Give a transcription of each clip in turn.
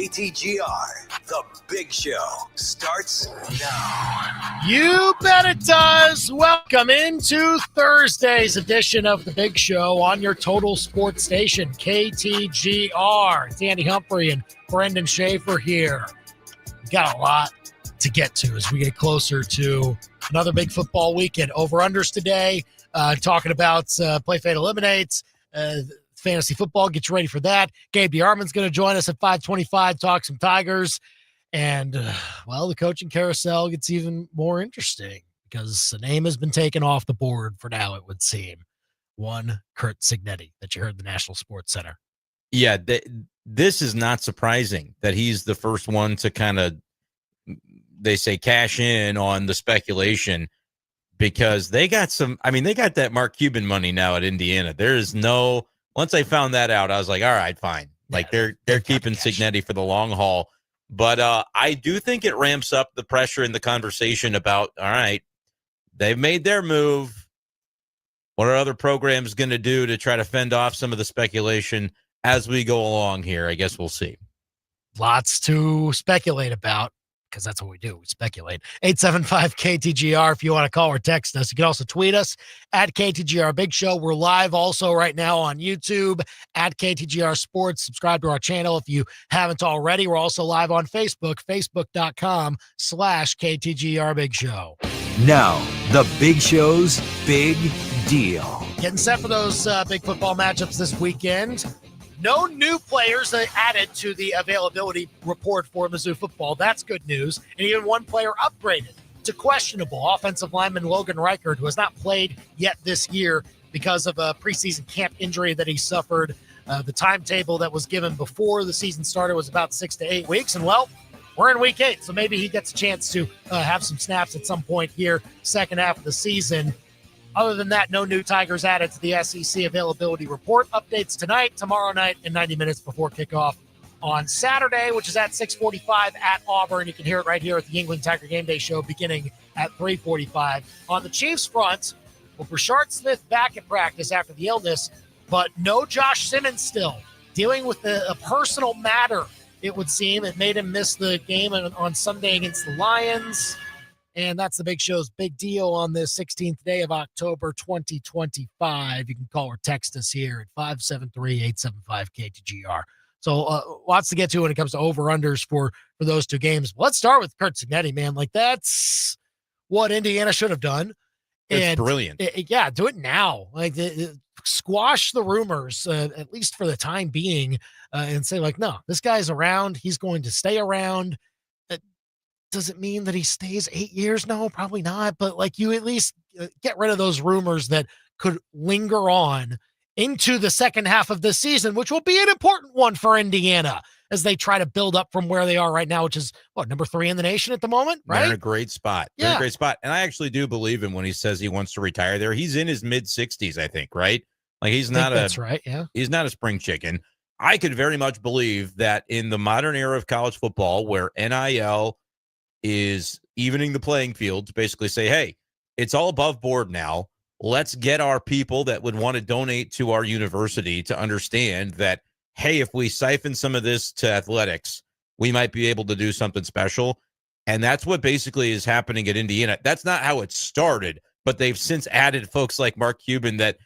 KTGR, The Big Show, starts now. You bet it does. Welcome into Thursday's edition of The Big Show on your total sports station, KTGR. It's Andy Humphrey and Brendan Schaefer here. We got a lot to get to as we get closer to another big football weekend. Over-unders today, talking about Play Fade Eliminates, fantasy football. Get you ready for that. Gabe DeArmond's going to join us at 5:25, talk some Tigers. And, the coaching carousel gets even more interesting because the name has been taken off the board for now, it would seem. One Curt Cignetti that you heard in the National Sports Center. Yeah, this is not surprising that he's the first one to kind of, they say, cash in on the speculation because they got that Mark Cuban money now at Indiana. Once I found that out, I was like, all right, fine. Like they're keeping Cignetti for the long haul. But I do think it ramps up the pressure in the conversation about, all right, they've made their move. What are other programs going to do to try to fend off some of the speculation as we go along here? I guess we'll see. Lots to speculate about because that's what we do. We speculate. 875-KTGR if you want to call or text us. You can also tweet us at KTGR Big Show. We're live also right now on YouTube at KTGR Sports. Subscribe to our channel if you haven't already. We're also live on Facebook, facebook.com/KTGR Big Show. Now, The Big Show's Big Deal. Getting set for those big football matchups this weekend. No new players added to the availability report for Mizzou football. That's good news. And even one player upgraded to questionable. Offensive lineman Logan Reichert, who has not played yet this year because of a preseason camp injury that he suffered. The timetable that was given before the season started was about 6 to 8 weeks. And, we're in week 8, so maybe he gets a chance to have some snaps at some point here, second half of the season. Other than that, no new Tigers added to the SEC availability report. Updates tonight, tomorrow night, and 90 minutes before kickoff on Saturday, which is at 6:45 at Auburn. You can hear it right here at the Yingling Tiger Game Day Show beginning at 3:45. On the Chiefs front, Rashard Smith back at practice after the illness, but no Josh Simmons still. Dealing with a personal matter, it would seem. It made him miss the game on Sunday against the Lions. And that's the Big Show's big deal on this 16th day of October, 2025. You can call or text us here at 573-875-KTGR. So lots to get to when it comes to over-unders for those two games. Let's start with Curt Cignetti, man. Like, that's what Indiana should have done. It's brilliant. Do it now. Like, squash the rumors, at least for the time being, and say, like, no, this guy's around. He's going to stay around. Does it mean that he stays 8 years? No, probably not. But like, you at least get rid of those rumors that could linger on into the second half of the season, which will be an important one for Indiana as they try to build up from where they are right now, which is number 3 in the nation at the moment, right? They're in a great spot. They're in a great spot. And I actually do believe him when he says he wants to retire there. He's in his mid-60s, I think, right? Like, that's right. Yeah. He's not a spring chicken. I could very much believe that in the modern era of college football, where NIL is evening the playing field to basically say, hey, it's all above board now. Let's get our people that would want to donate to our university to understand that, hey, if we siphon some of this to athletics, we might be able to do something special. And that's what basically is happening at Indiana. That's not how it started, but they've since added folks like Mark Cuban that,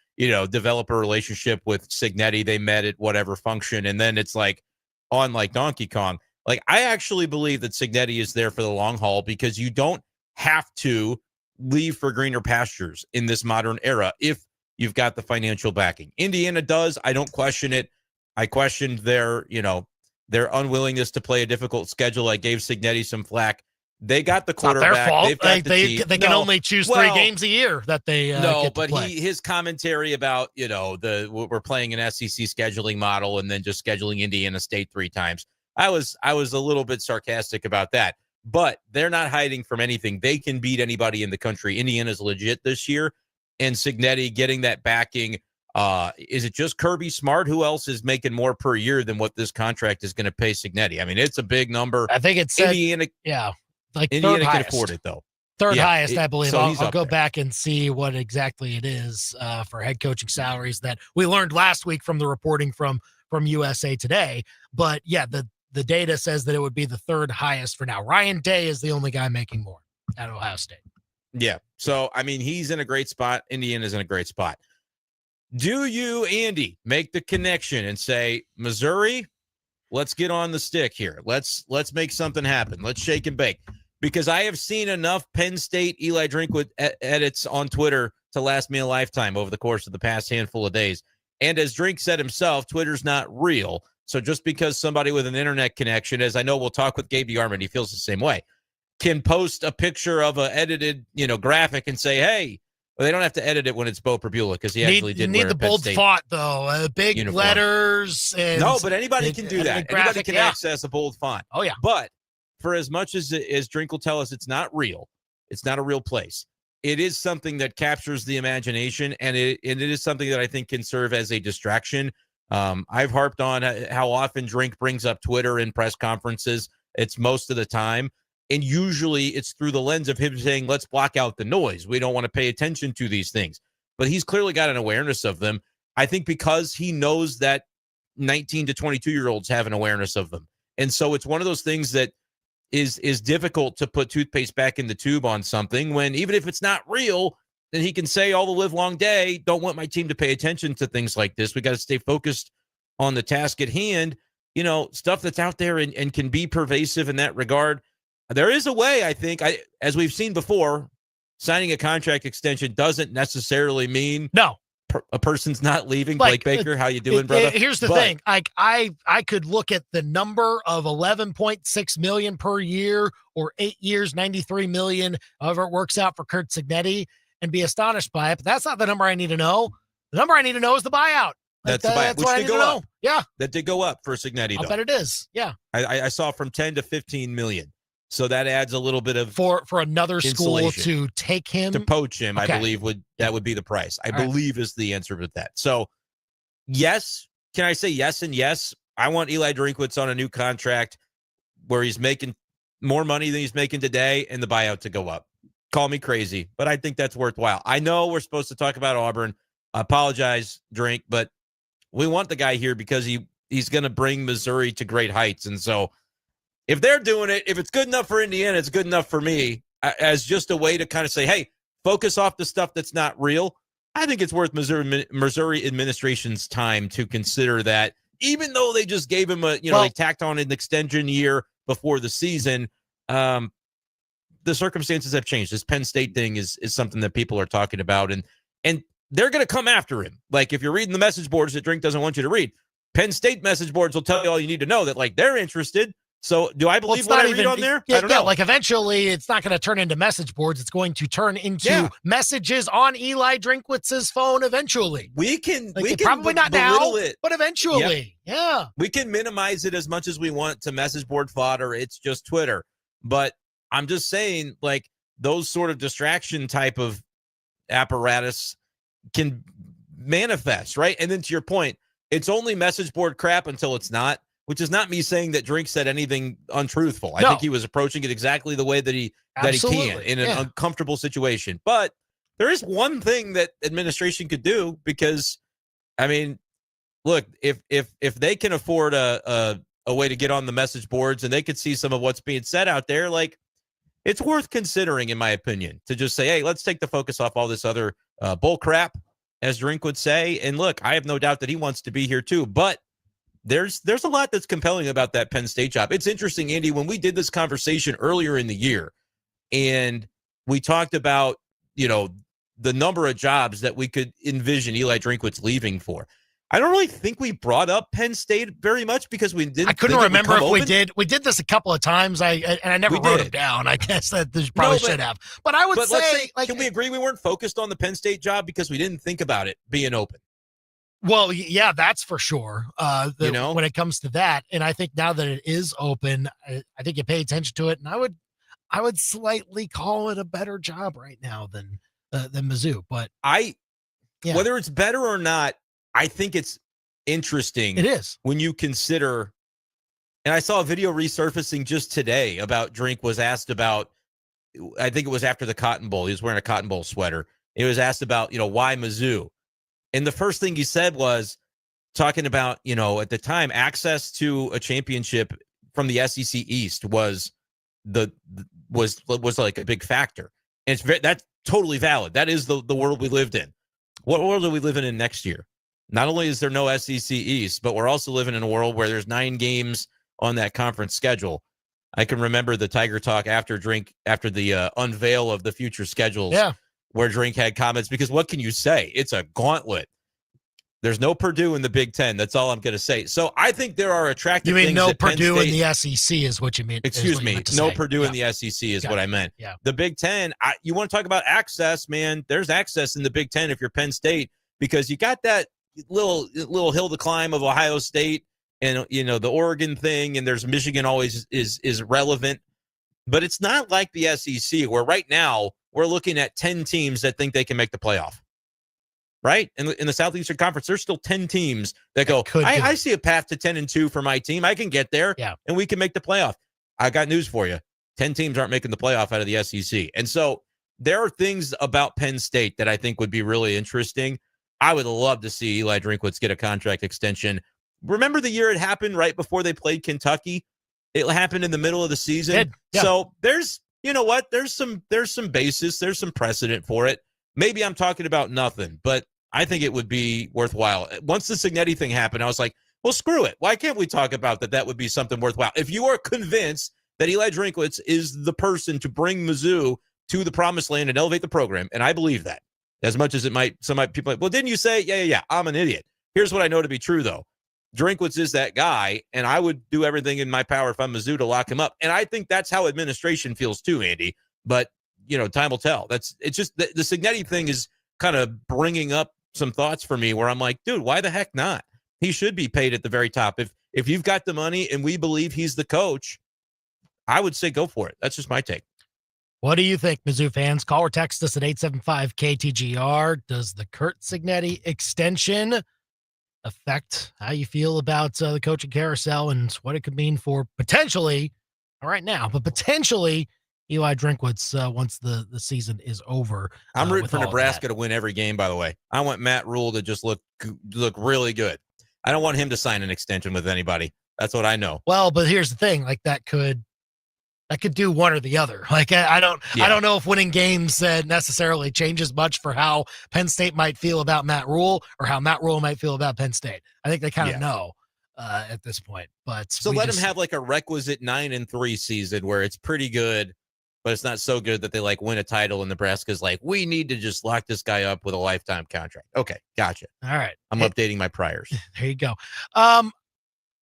develop a relationship with Cignetti. They met at whatever function. And then it's like on like Donkey Kong. Like, I actually believe that Cignetti is there for the long haul because you don't have to leave for greener pastures in this modern era if you've got the financial backing. Indiana does. I don't question it. I questioned their unwillingness to play a difficult schedule. I gave Cignetti some flack. They got the quarterback. Not their fault. They've got they can only choose 3 games a year that they get to play. His commentary about we're playing an SEC scheduling model and then just scheduling Indiana State 3 times. I was a little bit sarcastic about that, but they're not hiding from anything. They can beat anybody in the country. Indiana's legit this year, and Cignetti getting that backing. Is it just Kirby Smart? Who else is making more per year than what this contract is going to pay Cignetti? I mean, it's a big number. I think it's Indiana. Indiana can afford it though. Third highest, I believe. So I'll go back and see what exactly it is for head coaching salaries that we learned last week from the reporting from USA Today. But yeah, the data says that it would be the third highest for now. Ryan Day is the only guy making more at Ohio State. Yeah. So, I mean, he's in a great spot. Indiana's in a great spot. Do you, Andy, make the connection and say, Missouri, let's get on the stick here. Let's make something happen. Let's shake and bake. Because I have seen enough Penn State Eli Drinkwitz edits on Twitter to last me a lifetime over the course of the past handful of days. And as Drink said himself, Twitter's not real. So just because somebody with an internet connection, as I know we'll talk with Gabe DeArmond, he feels the same way, can post a picture of an edited, graphic and say, hey, well, they don't have to edit it when it's Bo Perbula because he actually did wear need the bold font, though. Big uniform. Letters. And, no, but anybody can do that. Anybody can access a bold font. Oh, yeah. But for as much as Drink will tell us it's not real, it's not a real place, it is something that captures the imagination, and it is something that I think can serve as a distraction. I've harped on how often Drink brings up Twitter in press conferences. It's most of the time. And usually it's through the lens of him saying, let's block out the noise. We don't want to pay attention to these things. But he's clearly got an awareness of them. I think because he knows that 19 to 22-year-olds have an awareness of them. And so it's one of those things that is difficult to put toothpaste back in the tube on something when even if it's not real, then he can say all the live long day, don't want my team to pay attention to things like this. We got to stay focused on the task at hand. Stuff that's out there and can be pervasive in that regard. There is a way, I think, as we've seen before, signing a contract extension doesn't necessarily mean a person's not leaving. Blake Baker, how you doing, brother? Here's the thing. I could look at the number of $11.6 million per year or 8 years, $93 million, however it works out for Kurt Cignetti, and be astonished by it. But that's not the number I need to know. The number I need to know is the buyout. That's the buyout, which did go up. Yeah. That did go up for Cignetti, though. I bet it is. Yeah. I saw from 10 to 15 million. So that adds a little bit of for another school to take him, to poach him. Okay. I believe that would be the price. I believe is the answer to that. So, yes, can I say yes and yes? I want Eli Drinkwitz on a new contract where he's making more money than he's making today, and the buyout to go up. Call me crazy, but I think that's worthwhile. I know we're supposed to talk about Auburn. I apologize, Drink, but we want the guy here because he's going to bring Missouri to great heights, and so. If they're doing it, if it's good enough for Indiana, it's good enough for me as just a way to kind of say, hey, focus off the stuff that's not real. I think it's worth Missouri administration's time to consider that, even though they just gave him they tacked on an extension year before the season. The circumstances have changed. This Penn State thing is something that people are talking about, and they're going to come after him. Like if you're reading the message boards that Drink doesn't want you to read, Penn State message boards will tell you all you need to know that they're interested. So do I believe what I read on there? Yeah, I don't know. Like eventually it's not going to turn into message boards. It's going to turn into messages on Eli Drinkwitz's phone eventually. We can probably not now, it. But eventually. Yep. Yeah. We can minimize it as much as we want to message board fodder. It's just Twitter. But I'm just saying, those sort of distraction type of apparatus can manifest, right? And then to your point, it's only message board crap until it's not. Which is not me saying that Drink said anything untruthful. I think he was approaching it exactly the way that he can in an uncomfortable situation. But there is one thing that administration could do because, I mean, look, if they can afford a way to get on the message boards and they could see some of what's being said out there, it's worth considering, in my opinion, to just say, hey, let's take the focus off all this other bull crap, as Drink would say. And look, I have no doubt that he wants to be here too, but there's a lot that's compelling about that Penn State job. It's interesting, Andy, when we did this conversation earlier in the year and we talked about, the number of jobs that we could envision Eli Drinkwitz leaving for. I don't really think we brought up Penn State very much because we didn't. I couldn't remember if we did. We did this a couple of times. I never wrote them down. I guess that this probably should have. But I would say, can we agree we weren't focused on the Penn State job because we didn't think about it being open? Well, yeah, that's for sure. When it comes to that, and I think now that it is open, I think you pay attention to it, and I would slightly call it a better job right now than Mizzou. But whether it's better or not, I think it's interesting. It is when you consider. And I saw a video resurfacing just today about Drink was asked about. I think it was after the Cotton Bowl. He was wearing a Cotton Bowl sweater. It was asked about why Mizzou. And the first thing he said was talking about, at the time, access to a championship from the SEC East was like a big factor. And that's totally valid. That is the world we lived in. What world are we living in next year? Not only is there no SEC East, but we're also living in a world where there's 9 games on that conference schedule. I can remember the Tiger Talk after the unveil of the future schedules, where Drink had comments, because what can you say? It's a gauntlet. There's no Purdue in the Big Ten. That's all I'm going to say. So I think there are attractive things. You mean no Purdue in the SEC is what you mean? Excuse me. No Purdue in the SEC is what I meant. Yeah. The Big Ten, you want to talk about access, man. There's access in the Big Ten if you're Penn State, because you got that little hill to climb of Ohio State and, the Oregon thing, and there's Michigan always is relevant. But it's not like the SEC, where right now we're looking at 10 teams that think they can make the playoff. Right? In the Southeastern Conference, there's still 10 teams that go, I see a path to 10-2 for my team. I can get there, and we can make the playoff. I got news for you. 10 teams aren't making the playoff out of the SEC. And so there are things about Penn State that I think would be really interesting. I would love to see Eli Drinkwitz get a contract extension. Remember the year it happened right before they played Kentucky? It happened in the middle of the season. Yeah. So there's some basis, there's some precedent for it. Maybe I'm talking about nothing, but I think it would be worthwhile. Once the Signetti thing happened, I was like, well, screw it. Why can't we talk about that? That would be something worthwhile. If you are convinced that Eli Drinkwitz is the person to bring Mizzou to the promised land and elevate the program, and I believe that, as much as some people, well, didn't you say, yeah, I'm an idiot. Here's what I know to be true, though. Drinkwitz is that guy, and I would do everything in my power if I'm Mizzou to lock him up. And I think that's how administration feels too, Andy. But time will tell. It's just the Signetti thing is kind of bringing up some thoughts for me where I'm like, dude, why the heck not? He should be paid at the very top. If you've got the money and we believe he's the coach, I would say go for it. That's just my take. What do you think, Mizzou fans? Call or text us at 875-KTGR. Does the Curt Signetti extension affect how you feel about the coaching carousel and what it could mean for potentially, not right now, but potentially Eli Drinkwitz once the season is over? I'm rooting for Nebraska to win every game, by the way. I want Matt Rule to just look really good. I don't want him to sign an extension with anybody. That's what I know. Well, but here's the thing. Like that could do one or the other. Like I don't know if winning games necessarily changes much for how Penn State might feel about Matt Rule or how Matt Rule might feel about Penn State. I think they kind of know at this point. But so let him have like a requisite 9-3 season where it's pretty good, but it's not so good that they win a title and Nebraska's like, we need to just lock this guy up with a lifetime contract. Okay, gotcha. All right. I'm updating my priors. There you go.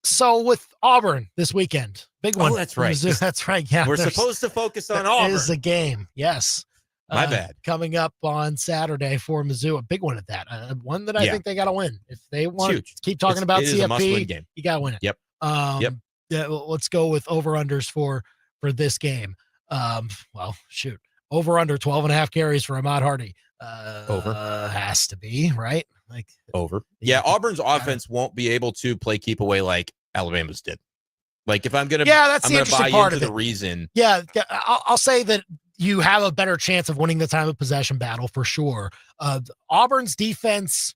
So with Auburn this weekend, big one. Oh, that's right. That's right. Yeah, we're supposed to focus on Auburn. It is a game. Yes. My bad. Coming up on Saturday for Mizzou, a big one at that. One that I think they got to win. If they want to keep talking about CFP, is a must-win game. You got to win it. Yep. Yeah, let's go with over-unders for this game. Well, shoot. Over-under 12.5 carries for Ahmad Hardy. Over. Has to be, right? Over. Yeah, Auburn's offense won't be able to play keep away like Alabama's did. If I'm going to that's the interesting part of the reason. Yeah, I'll say that you have a better chance of winning the time of possession battle for sure. Auburn's defense,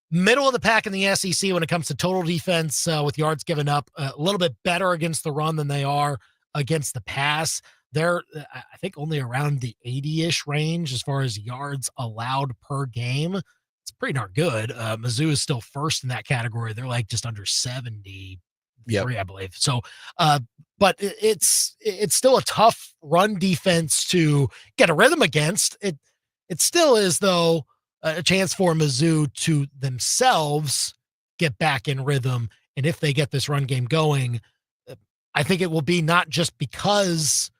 middle of the pack in the SEC when it comes to total defense with yards given up, a little bit better against the run than they are against the pass. They're, I think, only around the 80-ish range as far as yards allowed per game. It's pretty darn good. Mizzou is still first in that category. They're just under 70. I believe. So, but it's still a tough run defense to get a rhythm against. It still is, though, a chance for Mizzou to themselves get back in rhythm. And if they get this run game going, I think it will be not just because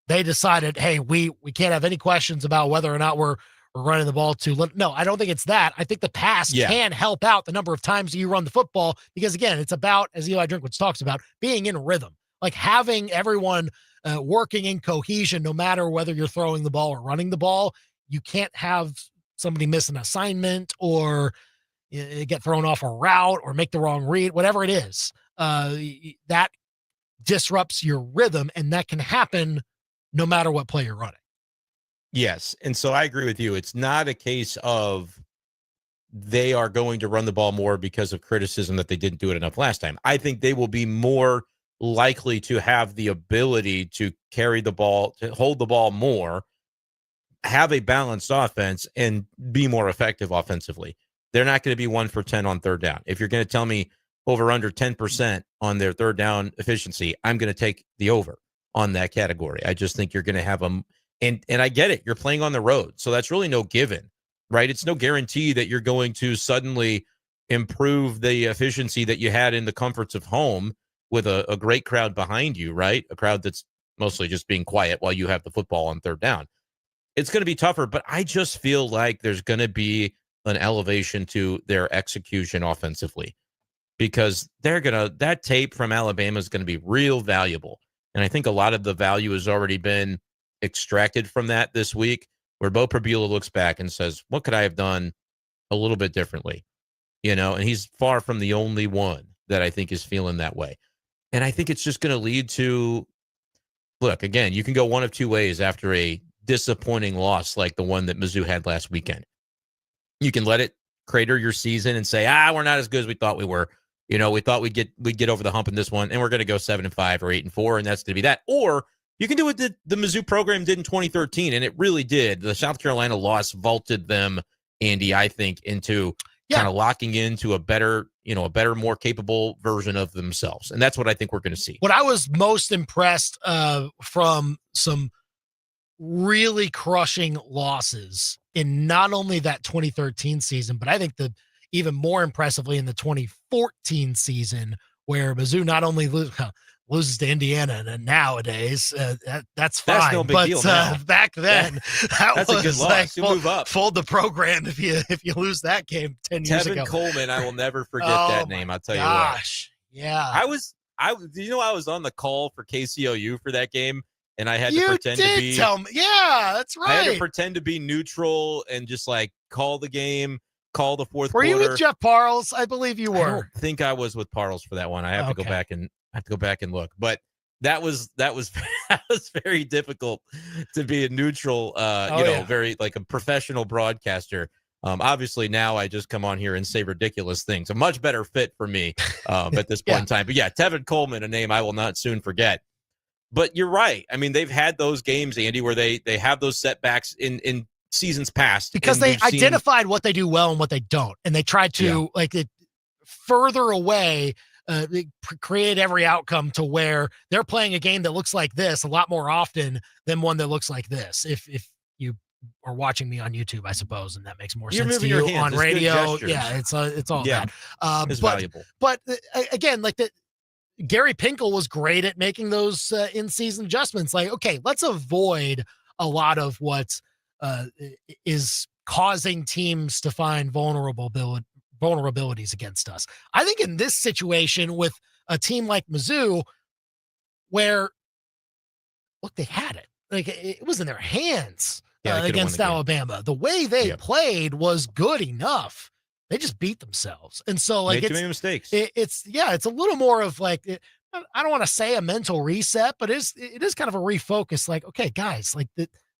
they decided, hey, we can't have any questions about whether or not we're running the ball too little. No, I don't think it's that. I think the pass can help out the number of times you run the football because, again, it's about, as Eli Drinkwitz talks about, being in rhythm, having everyone working in cohesion, no matter whether you're throwing the ball or running the ball. You can't have somebody miss an assignment or get thrown off a route or make the wrong read, whatever it is. That disrupts your rhythm, and that can happen no matter what play you're running. Yes. And so I agree with you. It's not a case of they are going to run the ball more because of criticism that they didn't do it enough last time. I think they will be more likely to have the ability to carry the ball, to hold the ball more, have a balanced offense, and be more effective offensively. They're not going to be 1 for 10 on third down. If you're going to tell me over under 10% on their third down efficiency, I'm going to take the over on that category. I just think you're going to have them. And I get it. You're playing on the road. So that's really no given, right? It's no guarantee that you're going to suddenly improve the efficiency that you had in the comforts of home with a great crowd behind you, right? A crowd that's mostly just being quiet while you have the football on third down. It's going to be tougher, but I just feel like there's going to be an elevation to their execution offensively, because that tape from Alabama is going to be real valuable. And I think a lot of the value has already been extracted from that this week, where Bo Prabula looks back and says, what could I have done a little bit differently? And he's far from the only one that I think is feeling that way. And I think it's just going to lead to, look, again, you can go one of two ways after a disappointing loss like the one that Mizzou had last weekend. You can let it crater your season and say, we're not as good as we thought we were. We thought we'd get over the hump in this one, and we're going to go 7-5 or 8-4, and that's going to be that. Or you can do what the Mizzou program did in 2013, and it really did. The South Carolina loss vaulted them, Andy, I think, into kind of locking into a better, more capable version of themselves. And that's what I think we're going to see. What I was most impressed from some really crushing losses in not only that 2013 season, but I think even more impressively in the 2014 season, where Mizzou not only loses to Indiana, and nowadays that's fine. That's no big deal now. Back then, that's a good loss. You move up. Fold the program if you lose that game 10 years ago. Tevin Coleman, I will never forget that name. I'll tell you what. Yeah. I was on the call for KCOU for that game, and I had to pretend to be. Tell me. Yeah, that's right. I had to pretend to be neutral and just call the game, call the fourth quarter. Were you with Jeff Parles? I believe you were. I don't think I was with Parles for that one. I have to go back and look. But that was that was very difficult to be a neutral. Very like a professional broadcaster. Obviously now I just come on here and say ridiculous things. A much better fit for me at this point in time. But yeah, Tevin Coleman, a name I will not soon forget. But you're right. I mean, they've had those games, Andy, where they have those setbacks in seasons past. Because they identified what they do well and what they don't. And they tried to further away, create every outcome to where they're playing a game that looks like this a lot more often than one that looks like this. If you are watching me on YouTube, I suppose, and that makes more sense to you on radio. Yeah, it's all that. It's valuable. But again, Gary Pinkel was great at making those in-season adjustments. Let's avoid a lot of what is causing teams to find vulnerabilities against us. I think in this situation with a team like Mizzou, where, look, they had it. It was in their hands against Alabama. The way they played was good enough. They just beat themselves. And so made too many mistakes. It's a little more of I don't want to say a mental reset, but it is kind of a refocus. Okay, guys,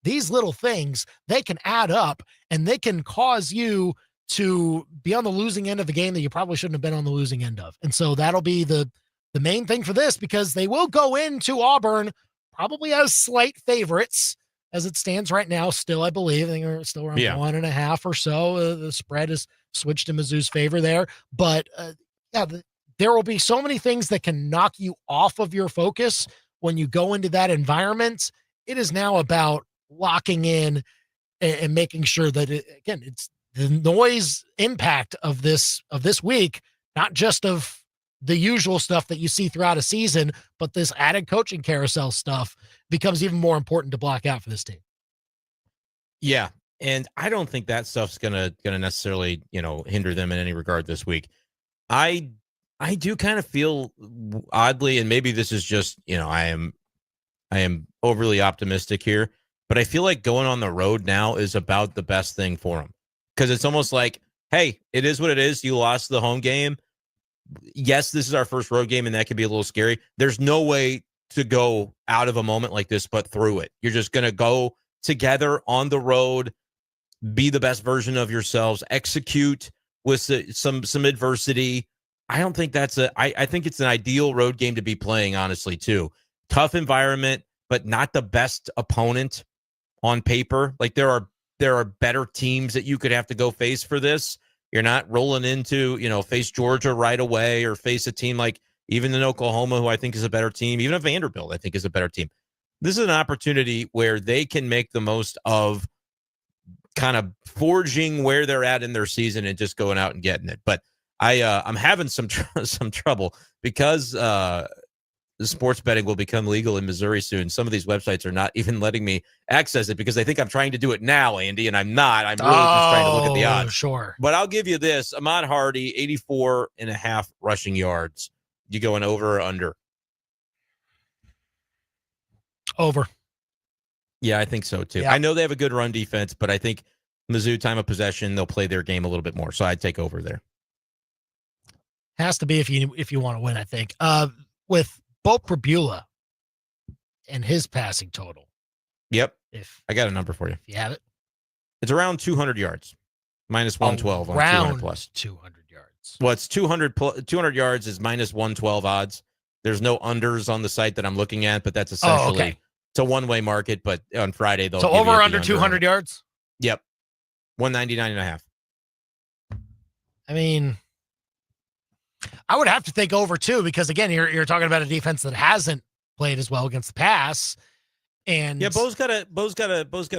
these little things, they can add up and they can cause you to be on the losing end of the game that you probably shouldn't have been on the losing end of. And so that'll be the main thing for this, because they will go into Auburn probably as slight favorites as it stands right now. Still, I believe they're still around 1.5 or so. The spread is switched in Mizzou's favor there. But there will be so many things that can knock you off of your focus when you go into that environment. It is now about locking in and making sure that it's the noise impact of this week, not just of the usual stuff that you see throughout a season, but this added coaching carousel stuff becomes even more important to block out for this team. Yeah. And I don't think that stuff's gonna necessarily, hinder them in any regard this week. I do kind of feel oddly, and maybe this is just, I am overly optimistic here, but I feel like going on the road now is about the best thing for them, because it's almost like, hey, it is what it is. You lost the home game. Yes, this is our first road game, and that can be a little scary. There's no way to go out of a moment like this but through it. You're just going to go together on the road, be the best version of yourselves, execute with some adversity. I don't think that's I think it's an ideal road game to be playing, honestly, too. Tough environment, but not the best opponent on paper. Like there are better teams that you could have to go face for this. You're not rolling into, face Georgia right away or face a team like even in Oklahoma, who I think is a better team, even a Vanderbilt, I think is a better team. This is an opportunity where they can make the most of kind of forging where they're at in their season and just going out and getting it. But I'm having some trouble because the sports betting will become legal in Missouri soon. Some of these websites are not even letting me access it because they think I'm trying to do it now, Andy, and I'm not. I'm really just trying to look at the odds. Sure. But I'll give you this. Ahmad Hardy, 84.5 rushing yards. You going over or under? Over. Yeah, I think so, too. Yeah. I know they have a good run defense, but I think Mizzou, time of possession, they'll play their game a little bit more. So I'd take over there. Has to be if you want to win, I think. With Bo Prabula and his passing total. Yep. I got a number for you. If you have it. It's around 200 yards. Minus 112 on 200 plus. 200 yards. Well, it's 200 yards is minus 112 odds. There's no unders on the site that I'm looking at, but that's essentially it's a one-way market. But on Friday, they'll so give over you under 200 yards? Yep. 199.5. I mean, I would have to think over too, because again, you're talking about a defense that hasn't played as well against the pass. And yeah, Bo's gotta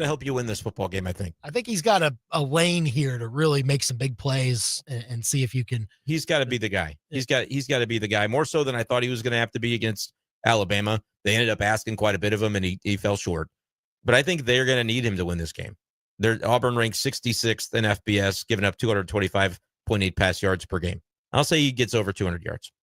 help you win this football game, I think. I think he's got a lane here to really make some big plays and see if you can. He's got to be the guy. He's got to be the guy more so than I thought he was going to have to be against Alabama. They ended up asking quite a bit of him, and he fell short. But I think they're going to need him to win this game. Auburn ranked 66th in FBS, giving up 225.8 pass yards per game. I'll say he gets over 200 yards.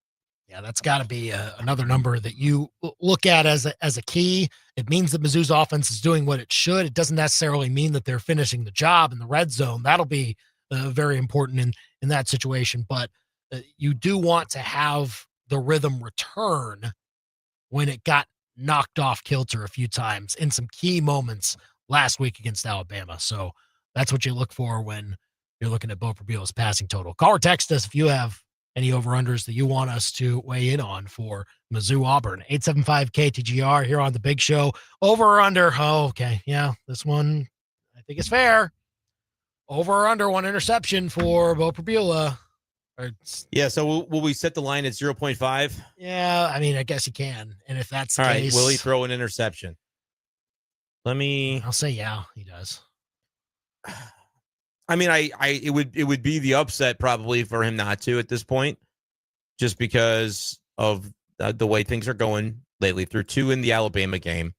Yeah, that's got to be another number that you look at as a key. It means that Mizzou's offense is doing what it should. It doesn't necessarily mean that they're finishing the job in the red zone. That'll be very important in that situation. But you do want to have the rhythm return when it got knocked off kilter a few times in some key moments last week against Alabama. So that's what you look for when you're looking at Bo Prabula's passing total. Call or text us if you have any over-unders that you want us to weigh in on for Mizzou Auburn. 875-KTGR here on The Big Show. Over or under? Oh, okay. Yeah, this one I think is fair. Over or under one interception for Bo Prabula. Yeah, so will we set the line at 0.5? Yeah, I mean, I guess you can. And if that's the case. All right, will he throw an interception? I'll say yeah, he does. I mean, it would be the upset probably for him not to at this point, just because of the way things are going lately. Through 2 in the Alabama game,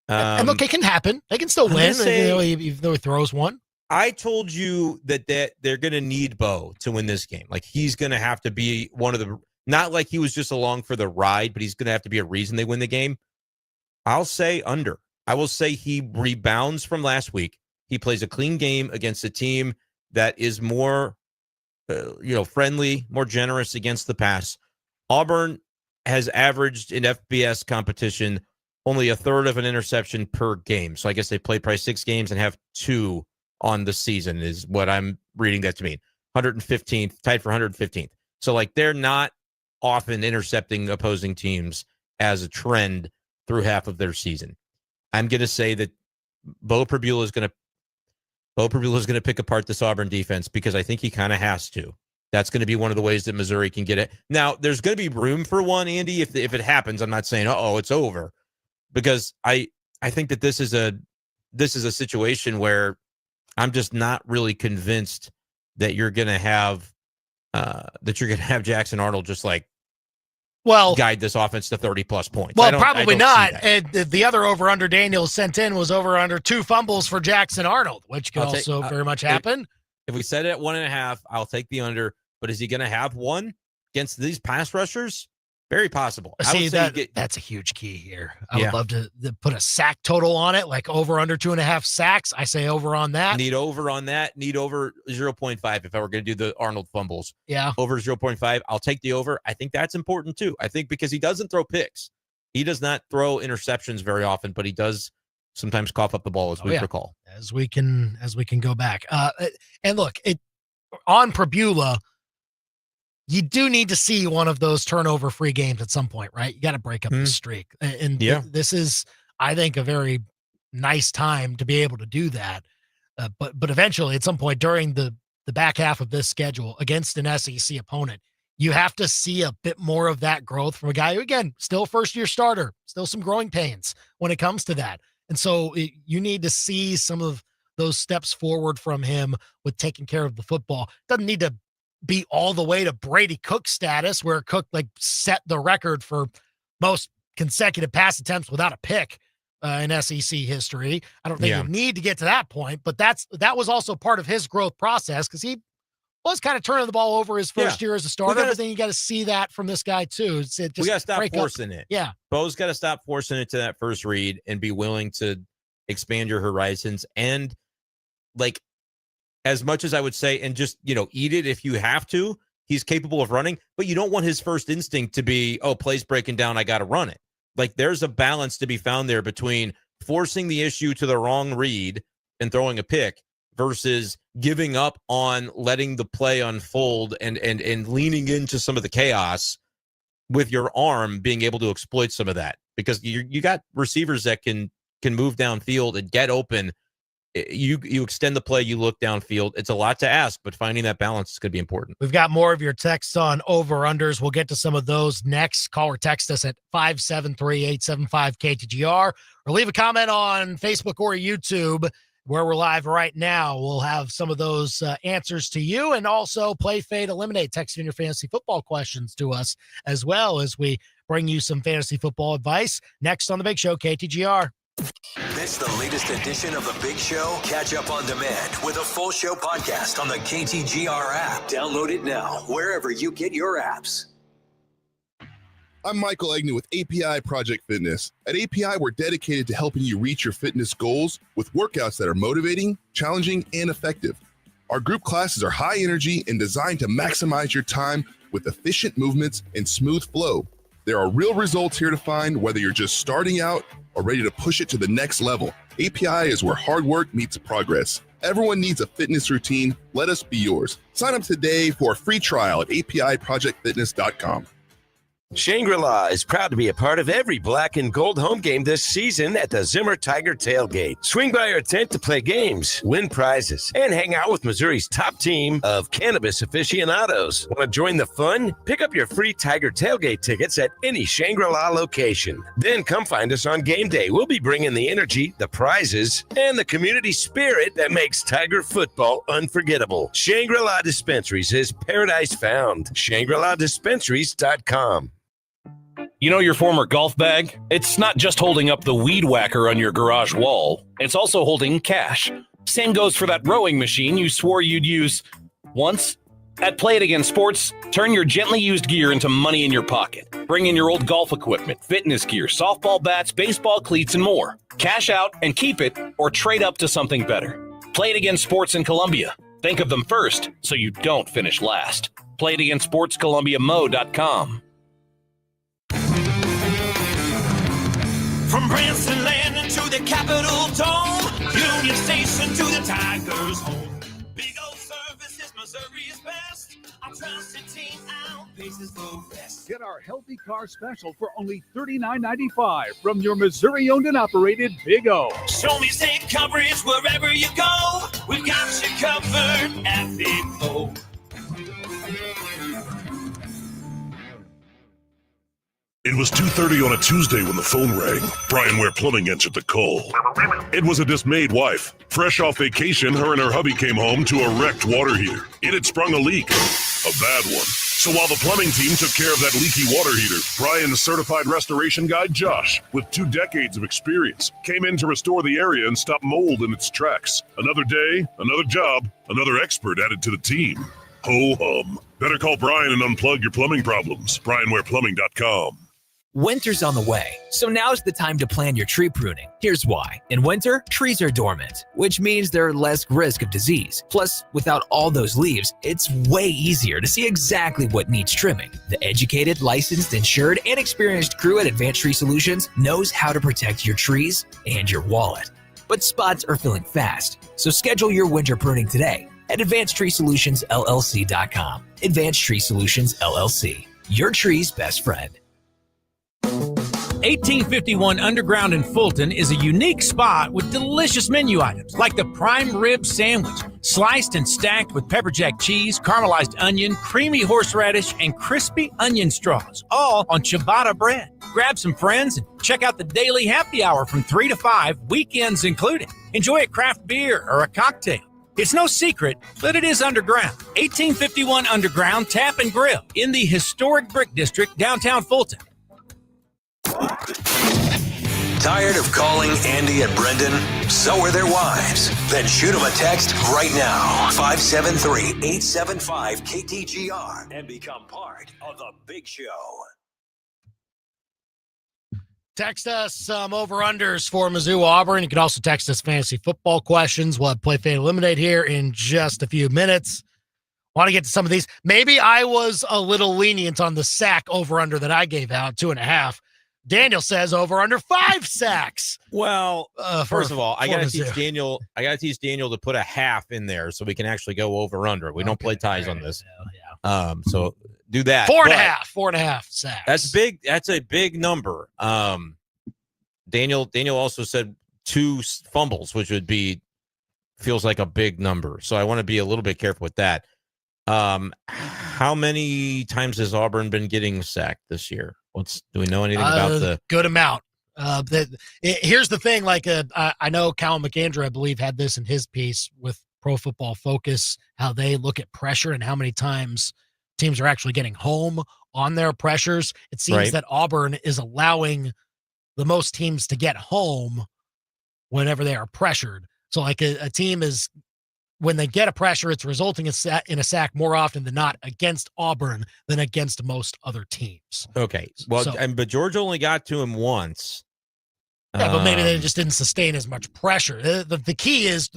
and look, it can happen. They can still win, even though he throws one. I told you that they're going to need Bo to win this game. Like he's going to have to be one of the, not like he was just along for the ride, but he's going to have to be a reason they win the game. I'll say under. I will say he rebounds from last week. He plays a clean game against a team that is more, friendly, more generous against the pass. Auburn has averaged in FBS competition only a third of an interception per game. So I guess they played probably 6 games and have 2 on the season is what I'm reading that to mean. 115th, tied for 115th. So like they're not often intercepting opposing teams as a trend through half of their season. I'm going to say that Bo Prabula is going to pick apart this Auburn defense because I think he kind of has to. That's going to be one of the ways that Missouri can get it. Now, there's going to be room for one, Andy, if it happens. I'm not saying, it's over. Because I think that this is a situation where I'm just not really convinced that you're going to have Jackson Arnold just like guide this offense to 30-plus points. Well, probably not. The other over-under Daniel sent in was over-under 2 fumbles for Jackson Arnold, which could also very much happen. If we set it at 1.5, I'll take the under. But is he going to have one against these pass rushers? Very possible. See, that's a huge key here. I would love to put a sack total on it, like over-under 2.5 sacks. I say over on that. Need over on that. Need over 0.5 if I were going to do the Arnold fumbles. Yeah. Over 0.5. I'll take the over. I think that's important too. I think because he doesn't throw picks. He does not throw interceptions very often, but he does sometimes cough up the ball, as we recall. As we can go back. And look, on Prabula, you do need to see one of those turnover-free games at some point, right? You got to break up the streak. And this is, I think, a very nice time to be able to do that. But eventually, at some point during the back half of this schedule against an SEC opponent, you have to see a bit more of that growth from a guy who, again, still first-year starter, still some growing pains when it comes to that. And so you need to see some of those steps forward from him with taking care of the football. Doesn't need to be all the way to Brady Cook status, where Cook set the record for most consecutive pass attempts without a pick in SEC history. I don't think you need to get to that point, but that was also part of his growth process, because he was kind of turning the ball over his first year as a starter. But then you got to see that from this guy too. We got to stop forcing it. Yeah. Bo's got to stop forcing it to that first read and be willing to expand your horizons. And as much as I would say, and just, eat it if you have to, he's capable of running, but you don't want his first instinct to be, play's breaking down, I got to run it. There's a balance to be found there between forcing the issue to the wrong read and throwing a pick versus giving up on letting the play unfold and leaning into some of the chaos with your arm, being able to exploit some of that, because you got receivers that can move downfield and get open. You extend the play, you look downfield. It's a lot to ask, but finding that balance is going to be important. We've got more of your texts on over-unders. We'll get to some of those next. Call or text us at 573-875-KTGR, or leave a comment on Facebook or YouTube where we're live right now. We'll have some of those answers to you, and also play, fade, eliminate. Text in your fantasy football questions to us as well as we bring you some fantasy football advice next on The Big Show, KTGR. Miss the latest edition of The Big Show? Catch up on demand with a full show podcast on the KTGR app. Download it now, wherever you get your apps. I'm Michael Agnew with API Project Fitness. At API, we're dedicated to helping you reach your fitness goals with workouts that are motivating, challenging, and effective. Our group classes are high energy and designed to maximize your time with efficient movements and smooth flow. There are real results here to find, whether you're just starting out or ready to push it to the next level. API is where hard work meets progress. Everyone needs a fitness routine. Let us be yours. Sign up today for a free trial at apiprojectfitness.com. Shangri-La is proud to be a part of every black and gold home game this season at the Zimmer Tiger Tailgate. Swing by our tent to play games, win prizes, and hang out with Missouri's top team of cannabis aficionados. Want to join the fun? Pick up your free Tiger Tailgate tickets at any Shangri-La location. Then come find us on game day. We'll be bringing the energy, the prizes, and the community spirit that makes Tiger football unforgettable. Shangri-La Dispensaries is paradise found. ShangriLaDispensaries.com. You know your former golf bag? It's not just holding up the weed whacker on your garage wall. It's also holding cash. Same goes for that rowing machine you swore you'd use once. At Play It Again Sports, turn your gently used gear into money in your pocket. Bring in your old golf equipment, fitness gear, softball bats, baseball cleats, and more. Cash out and keep it, or trade up to something better. Play It Again Sports in Columbia. Think of them first so you don't finish last. PlayItAgainSportsColumbiaMo.com. From Branson Landing to the Capitol Dome, Union Station to the Tigers' home. Big old service is Missouri's best. Our trusted team outpaces the rest. Get our Healthy Car Special for only $39.95 from your Missouri-owned and operated Big O. Show me safe coverage wherever you go. We've got you covered at Big O. It was 2:30 on a Tuesday when the phone rang. Brian Ware Plumbing answered the call. It was a dismayed wife. Fresh off vacation, her and her hubby came home to a wrecked water heater. It had sprung a leak. A bad one. So while the plumbing team took care of that leaky water heater, Brian's certified restoration guy, Josh, with 2 decades of experience, came in to restore the area and stop mold in its tracks. Another day, another job, another expert added to the team. Ho-hum. Better call Brian and unplug your plumbing problems. BrianWarePlumbing.com. Winter's on the way, so now's the time to plan your tree pruning. Here's why. In winter, trees are dormant, which means they're less risk of disease. Plus, without all those leaves, it's way easier to see exactly what needs trimming. The educated, licensed, insured, and experienced crew at Advanced Tree Solutions knows how to protect your trees and your wallet. But spots are filling fast, so schedule your winter pruning today at AdvancedTreeSolutionsLLC.com. Advanced Tree Solutions LLC, your tree's best friend. 1851 Underground in Fulton is a unique spot with delicious menu items like the prime rib sandwich, sliced and stacked with pepper jack cheese, caramelized onion, creamy horseradish, and crispy onion straws, all on ciabatta bread. Grab some friends and check out the daily happy hour from 3 to 5, weekends included. Enjoy a craft beer or a cocktail. It's no secret, but it is underground. 1851 Underground Tap and Grill in the historic Brick District, downtown Fulton. Tired of calling Andy and Brendan? So are their wives. Then shoot them a text right now. 573-875-KTGR and become part of the Big Show. Text us some over-unders for Mizzou Auburn. You can also text us fantasy football questions. We'll have Play, Fade, Eliminate here in just a few minutes. Want to get to some of these. Maybe I was a little lenient on the sack over-under that I gave out, 2.5. Daniel says over under 5 sacks. Well, first of all, I got to teach Mizzou. Daniel to put a half in there so we can actually go over under. We don't play ties on this. Yeah. So do that. 4.5 sacks. That's big. That's a big number. Daniel also said 2 fumbles, which feels like a big number. So I want to be a little bit careful with that. How many times has Auburn been getting sacked this year? Do we know anything about the good amount? Here's the thing. I know Callum McAndrew, I believe, had this in his piece with Pro Football Focus, how they look at pressure and how many times teams are actually getting home on their pressures. It seems that Auburn is allowing the most teams to get home whenever they are pressured. So a team is, when they get a pressure, it's resulting in a sack more often than not against Auburn than against most other teams. Okay. Well, but Georgia only got to him once. Yeah, but maybe they just didn't sustain as much pressure. The key is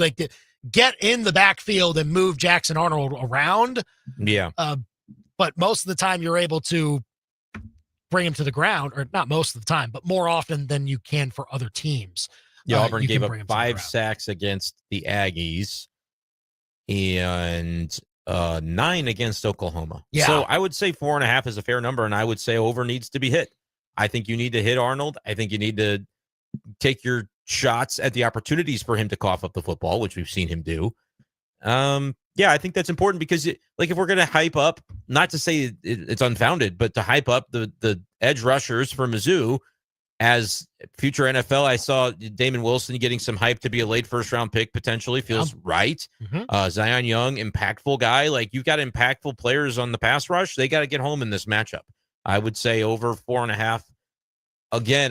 get in the backfield and move Jackson Arnold around. Yeah. But most of the time you're able to bring him to the ground, or not most of the time, but more often than you can for other teams. Yeah, Auburn gave up 5 sacks against the Aggies and 9 against Oklahoma. Yeah. So I would say 4.5 is a fair number, and I would say over needs to be hit. I think you need to hit Arnold. I think you need to take your shots at the opportunities for him to cough up the football, which we've seen him do. Yeah, I think that's important because, if we're going to hype up, not to say it's unfounded, but to hype up the edge rushers for Mizzou as future NFL, I saw Damon Wilson getting some hype to be a late first-round pick potentially. Feels right. Mm-hmm. Zion Young, impactful guy. You've got impactful players on the pass rush. They got to get home in this matchup. I would say over 4.5. Again,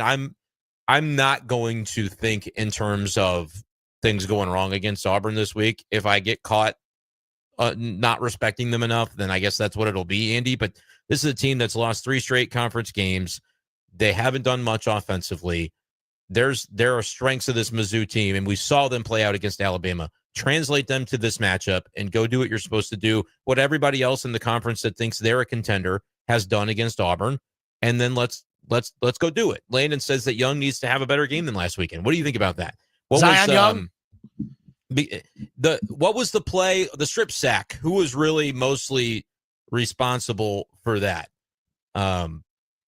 I'm not going to think in terms of things going wrong against Auburn this week. If I get caught not respecting them enough, then I guess that's what it'll be, Andy. But this is a team that's lost 3 straight conference games. They haven't done much offensively. There are strengths of this Mizzou team, and we saw them play out against Alabama. Translate them to this matchup and go do what you're supposed to do, what everybody else in the conference that thinks they're a contender has done against Auburn, and then let's go do it. Landon says that Young needs to have a better game than last weekend. What do you think about that? Zion Young? What was the play, the strip sack? Who was really mostly responsible for that?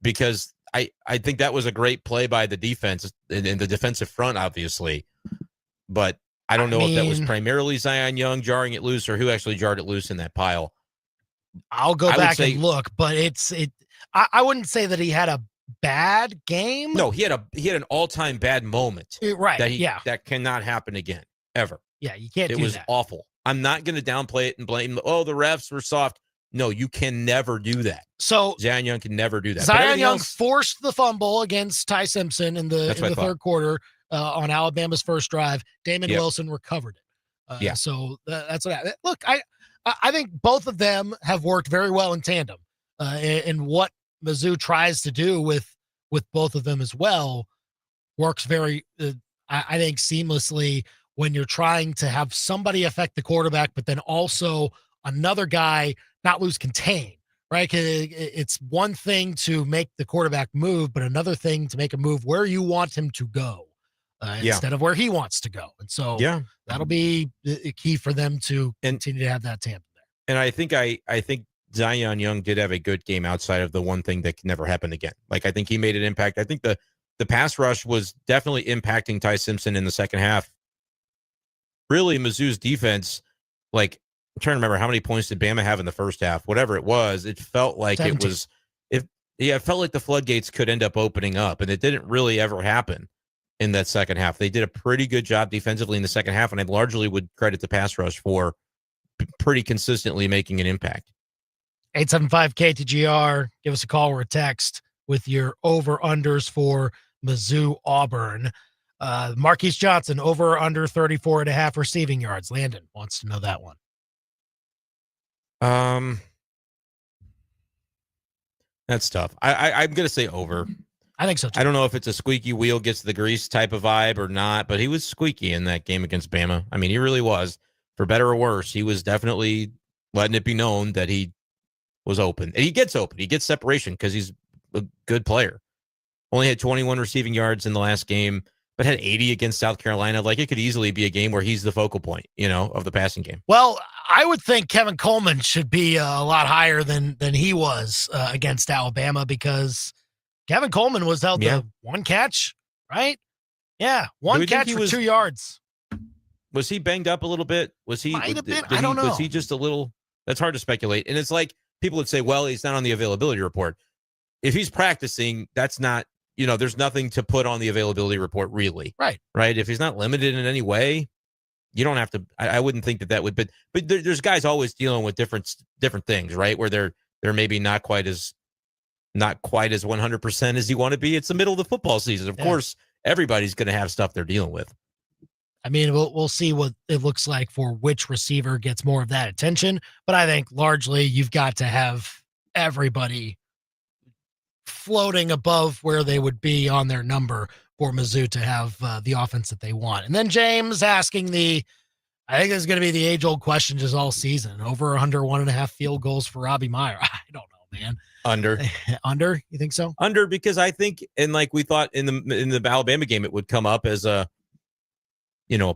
Because I think that was a great play by the defense in the defensive front, obviously. But I don't know if that was primarily Zion Young jarring it loose or who actually jarred it loose in that pile. I'll go back and look, but I wouldn't say that he had a bad game. No, he had an all-time bad moment. Right. That cannot happen again, ever. Yeah, you can't do that. It was awful. I'm not going to downplay it and blame, the refs were soft. No, you can never do that. So Zion Young can never do that. Zion Young forced the fumble against Ty Simpson in the third quarter on Alabama's first drive. Damon Wilson recovered it. So that's what look, I think both of them have worked very well in tandem. And what Mizzou tries to do with both of them as well works very, I think, seamlessly when you're trying to have somebody affect the quarterback, but then also another guy not lose contain, right? It's one thing to make the quarterback move, but another thing to make a move where you want him to go. instead of where he wants to go. And so that'll be the key for them to continue to have that tandem there. And I think Zion Young did have a good game outside of the one thing that can never happen again. Like, I think he made an impact. I think the pass rush was definitely impacting Ty Simpson in the second half. Really, Mizzou's defense, like, I'm trying to remember how many points did Bama have in the first half. Whatever it was, it felt like 17. it felt like the floodgates could end up opening up, and it didn't really ever happen in that second half. They did a pretty good job defensively in the second half, and I largely would credit the pass rush for pretty consistently making an impact. 875-KTGR. Give us a call or a text with your over-unders for Mizzou Auburn. Marquise Johnson, over or under 34.5 receiving yards. Landon wants to know that one. That's tough. I'm going to say over. I think so too. I don't know if it's a squeaky wheel gets the grease type of vibe or not, but he was squeaky in that game against Bama. I mean, he really was. For better or worse, he was definitely letting it be known that he was open. And he gets open. He gets separation because he's a good player. Only had 21 receiving yards in the last game, but had 80 against South Carolina. Like, it could easily be a game where he's the focal point, of the passing game. Well, I would think Kevin Coleman should be a lot higher than he was against Alabama, because Kevin Coleman was held to one catch, right? Yeah, one catch for 2 yards. Was he banged up a little bit? Was he? Might have been. I don't know. Was he just a little? That's hard to speculate. And it's like people would say, well, he's not on the availability report. If he's practicing, that's not, there's nothing to put on the availability report, really. Right. Right. If he's not limited in any way, you don't have to. I wouldn't think that would. But there's guys always dealing with different things, right? Where they're maybe not quite as 100% as you want to be. It's the middle of the football season. Of course, everybody's going to have stuff they're dealing with. I mean, we'll see what it looks like for which receiver gets more of that attention. But I think largely you've got to have everybody floating above where they would be on their number for Mizzou to have the offense that they want. And then James asking I think this is going to be the age-old question just all season. Over or under 1.5 field goals for Robbie Meyer? I don't know, man. Under. Under? You think so? Under, because I think, and like we thought in the Alabama game, it would come up as a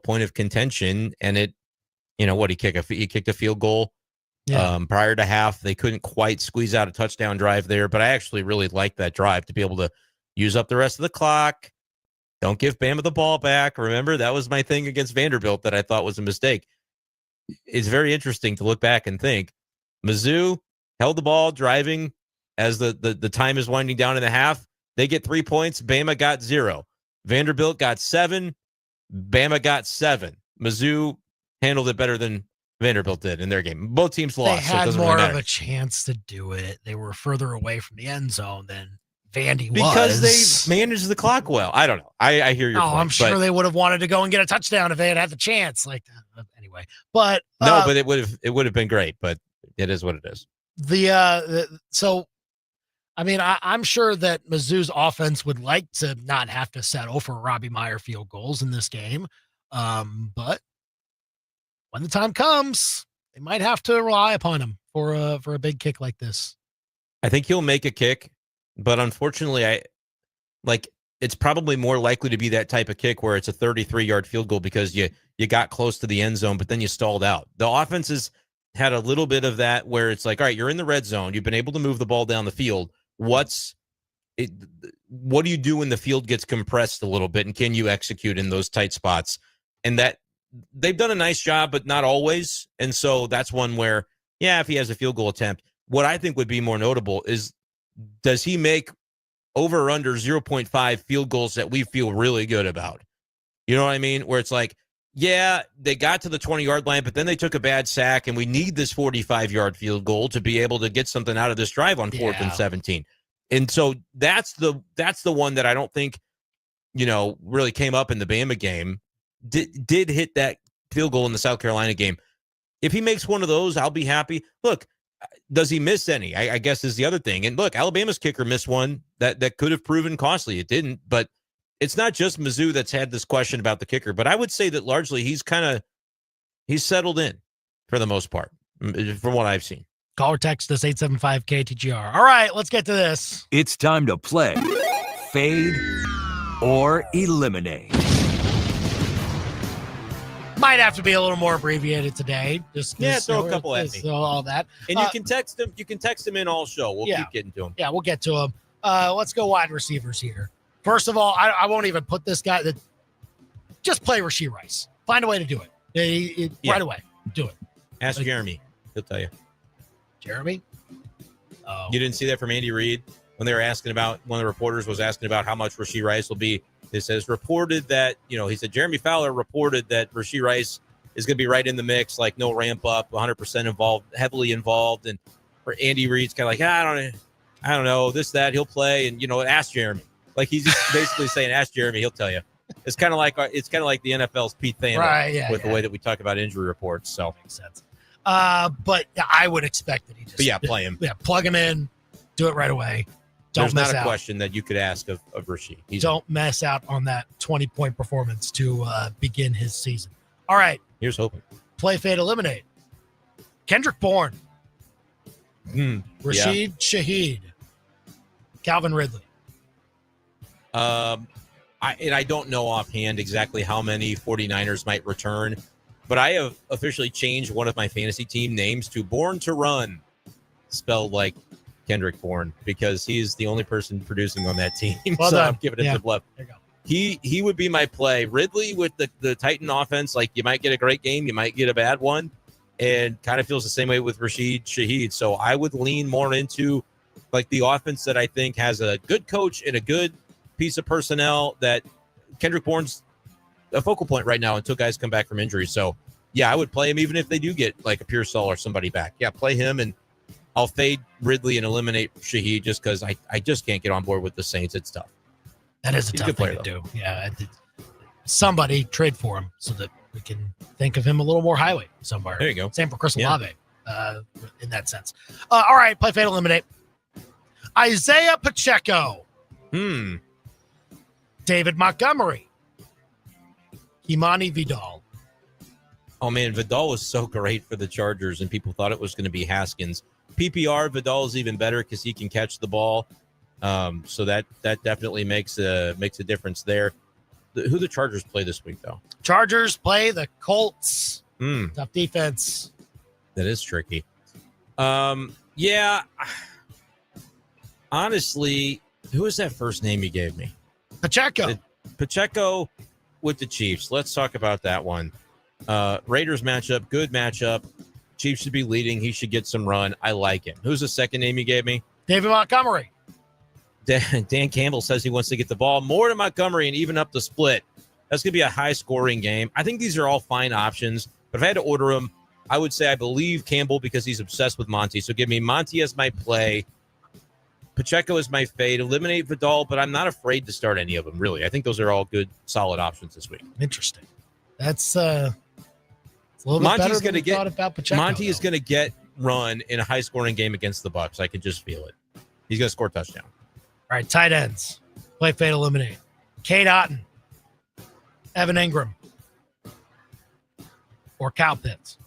point of contention, and it, he kicked a field goal prior to half. They couldn't quite squeeze out a touchdown drive there, but I actually really liked that drive to be able to use up the rest of the clock. Don't give Bama the ball back. Remember, that was my thing against Vanderbilt that I thought was a mistake. It's very interesting to look back and think Mizzou held the ball driving as the time is winding down in the half. They get 3 points. Bama got 0. Vanderbilt got 7. Bama got 7. Mizzou handled it better than Vanderbilt did in their game. Both teams lost. They had more of a chance to do it. They were further away from the end zone than Vandy was. Because they managed the clock well. I don't know. I hear your point. I'm sure they would have wanted to go and get a touchdown if they had the chance. Like, anyway. But no, but it would have been great. But it is what it is. So, I mean, I'm sure that Mizzou's offense would like to not have to settle for Robbie Meyer field goals in this game. But when the time comes, they might have to rely upon him for a big kick like this. I think he'll make a kick, but unfortunately, it's probably more likely to be that type of kick where it's a 33-yard field goal because you got close to the end zone, but then you stalled out. The offense has had a little bit of that where it's like, all right, you're in the red zone. You've been able to move the ball down the field. What do you do when the field gets compressed a little bit, and can you execute in those tight spots? And that they've done a nice job, but not always. And so that's one where, if he has a field goal attempt, what I think would be more notable is, does he make over or under 0.5 field goals that we feel really good about? You know what I mean? Where it's like, they got to the 20-yard line, but then they took a bad sack, and we need this 45-yard field goal to be able to get something out of this drive on 4th and 17. And so that's the one that I don't think, really came up in the Bama game. Did hit that field goal in the South Carolina game. If he makes one of those, I'll be happy. Look, does he miss any? I guess is the other thing. And look, Alabama's kicker missed one that could have proven costly. It didn't, but it's not just Mizzou that's had this question about the kicker, but I would say that largely he's settled in for the most part, from what I've seen. Call or text us 875-KTGR. All right, let's get to this. It's time to play Fade or Eliminate. Might have to be a little more abbreviated today. Just throw a couple at me. All that. And you can text him. You can text him in all show. We'll keep getting to him. Yeah, we'll get to him. Let's go wide receivers here. First of all, I won't even put this guy. Just play Rashee Rice. Find a way to do it. Right away. Do it. Ask Jeremy. He'll tell you. Jeremy? Oh. You didn't see that from Andy Reid when they were asking about, one of the reporters was asking about how much Rashee Rice will be. It says reported that, he said Jeremy Fowler reported that Rashee Rice is going to be right in the mix, like no ramp up, 100% involved, heavily involved. And for Andy Reid's kind of like, I don't know, this, that, he'll play. And, ask Jeremy. Like he's just basically saying, ask Jeremy, he'll tell you. It's kind of like the NFL's Pete Thamel with the way that we talk about injury reports. So makes sense. But I would expect that he just play him. Yeah, plug him in, do it right away. There's not a question that you could ask of Rashee. Don't mess out on that 20-point performance to begin his season. All right. Here's hoping. Play, fade, eliminate. Kendrick Bourne. Rashid Shaheed. Calvin Ridley. I don't know offhand exactly how many 49ers might return, but I have officially changed one of my fantasy team names to Born to Run, spelled like Kendrick Bourne, because he's the only person producing on that team. Well done. I'm giving it to Bluff. There you go. He would be my play. Ridley with the Titan offense, like you might get a great game, you might get a bad one, and kind of feels the same way with Rashid Shaheed. So I would lean more into like the offense that I think has a good coach and a good piece of personnel. That Kendrick Bourne's a focal point right now until guys come back from injury. So I would play him even if they do get like a Pearsall or somebody back. Play him, and I'll fade Ridley and eliminate Shaheed just because I just can't get on board with the Saints. It's tough. That is a tough thing to do. Yeah. Somebody trade for him so that we can think of him a little more highly somewhere. There you go. Same for Chris Olave in that sense. All right. Play, fade, eliminate. Isaiah Pacheco. David Montgomery. Imani Vidal. Oh, man, Vidal was so great for the Chargers, and people thought it was going to be Haskins. PPR, Vidal is even better because he can catch the ball. So that definitely makes a difference there. Who the Chargers play this week, though? Chargers play the Colts. Tough defense. That is tricky. Honestly, who was that first name you gave me? Pacheco. Pacheco with the Chiefs. Let's talk about that one. Raiders matchup, good matchup. Chiefs should be leading. He should get some run. I like him. Who's the second name you gave me? David Montgomery. Dan Campbell says he wants to get the ball more to Montgomery and even up the split. That's going to be a high-scoring game. I think these are all fine options, but if I had to order them, I would say I believe Campbell because he's obsessed with Monty. So give me Monty as my play. Pacheco is my fade. Eliminate Vidal, but I'm not afraid to start any of them, really. I think those are all good, solid options this week. Interesting. That's a little bit Monty's better than we thought about Pacheco. Monty is going to get run in a high-scoring game against the Bucs. I can just feel it. He's going to score a touchdown. All right, tight ends. Play, fade, eliminate. Cade Otton. Evan Ingram. Or Kyle Pitts.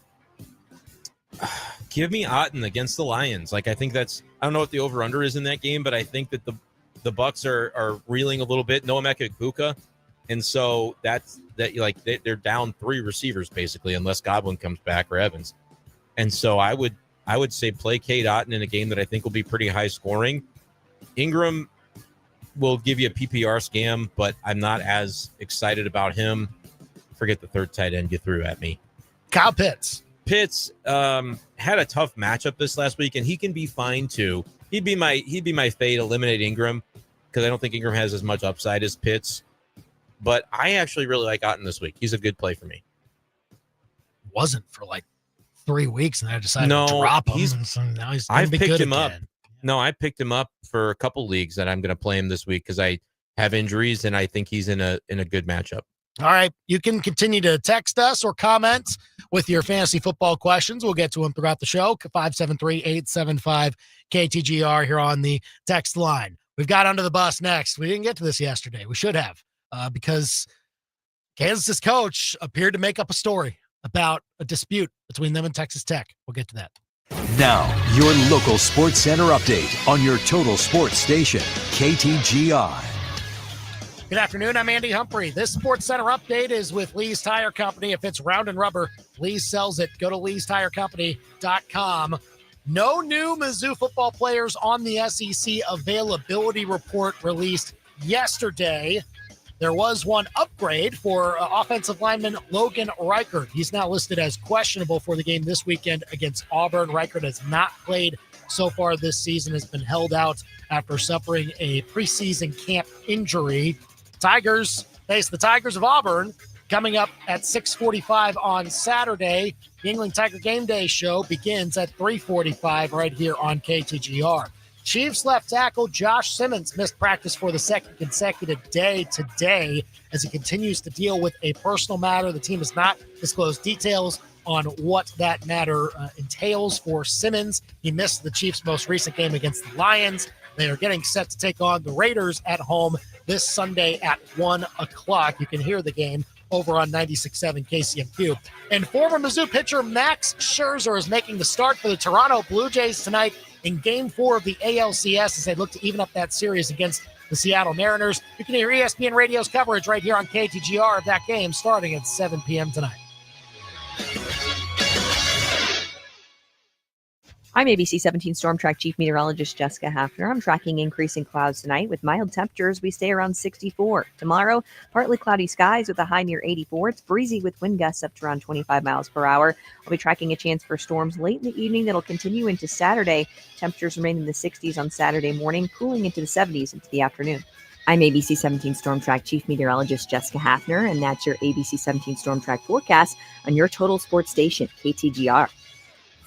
Give me Otton against the Lions. Like, I think that's – I don't know what the over-under is in that game, but I think that the Bucs are reeling a little bit. Noah Mekbuka. And so they're down 3 receivers, basically, unless Godwin comes back or Evans. And so I would say play Cade Otton in a game that I think will be pretty high scoring. Ingram will give you a PPR scam, but I'm not as excited about him. Forget the third tight end you threw at me. Kyle Pitts. Pitts had a tough matchup this last week, and he can be fine too. He'd be my fade. Eliminate Ingram because I don't think Ingram has as much upside as Pitts. But I actually really like Otton this week. He's a good play for me. Wasn't for like 3 weeks, and I decided to drop him. So now I've picked him up. No, I picked him up for a couple leagues that I'm going to play him this week because I have injuries, and I think he's in a good matchup. All right. You can continue to text us or comment with your fantasy football questions. We'll get to them throughout the show. 573-875-KTGR here on the text line. We've got Under the Bus next. We didn't get to this yesterday. We should have because Kansas's coach appeared to make up a story about a dispute between them and Texas Tech. We'll get to that. Now, your local sports center update on your total sports station, KTGR. Good afternoon. I'm Andy Humphrey. This Sports Center update is with Lee's Tire Company. If it's round and rubber, Lee's sells it. Go to leestirecompany.com. No new Mizzou football players on the SEC availability report released yesterday. There was one upgrade for offensive lineman Logan Reichert. He's now listed as questionable for the game this weekend against Auburn. Reichert has not played so far this season, has been held out after suffering a preseason camp injury. Tigers face the Tigers of Auburn coming up at 6:45 on Saturday. The Yingling Tiger Game Day show begins at 3:45 right here on KTGR. Chiefs left tackle Josh Simmons missed practice for the second consecutive day today as he continues to deal with a personal matter. The team has not disclosed details on what that matter entails for Simmons. He missed the Chiefs' most recent game against the Lions. They are getting set to take on the Raiders at home this Sunday at 1 o'clock. You can hear the game over on 96.7 KCMQ. And former Mizzou pitcher Max Scherzer is making the start for the Toronto Blue Jays tonight in Game 4 of the ALCS as they look to even up that series against the Seattle Mariners. You can hear ESPN Radio's coverage right here on KTGR of that game starting at 7 p.m. tonight. I'm ABC 17 Storm Track Chief Meteorologist Jessica Hafner. I'm tracking increasing clouds tonight with mild temperatures. We stay around 64. Tomorrow, partly cloudy skies with a high near 84. It's breezy with wind gusts up to around 25 miles per hour. I'll be tracking a chance for storms late in the evening that'll continue into Saturday. Temperatures remain in the 60s on Saturday morning, cooling into the 70s into the afternoon. I'm ABC 17 Storm Track Chief Meteorologist Jessica Hafner, and that's your ABC 17 Storm Track forecast on your total sports station, KTGR.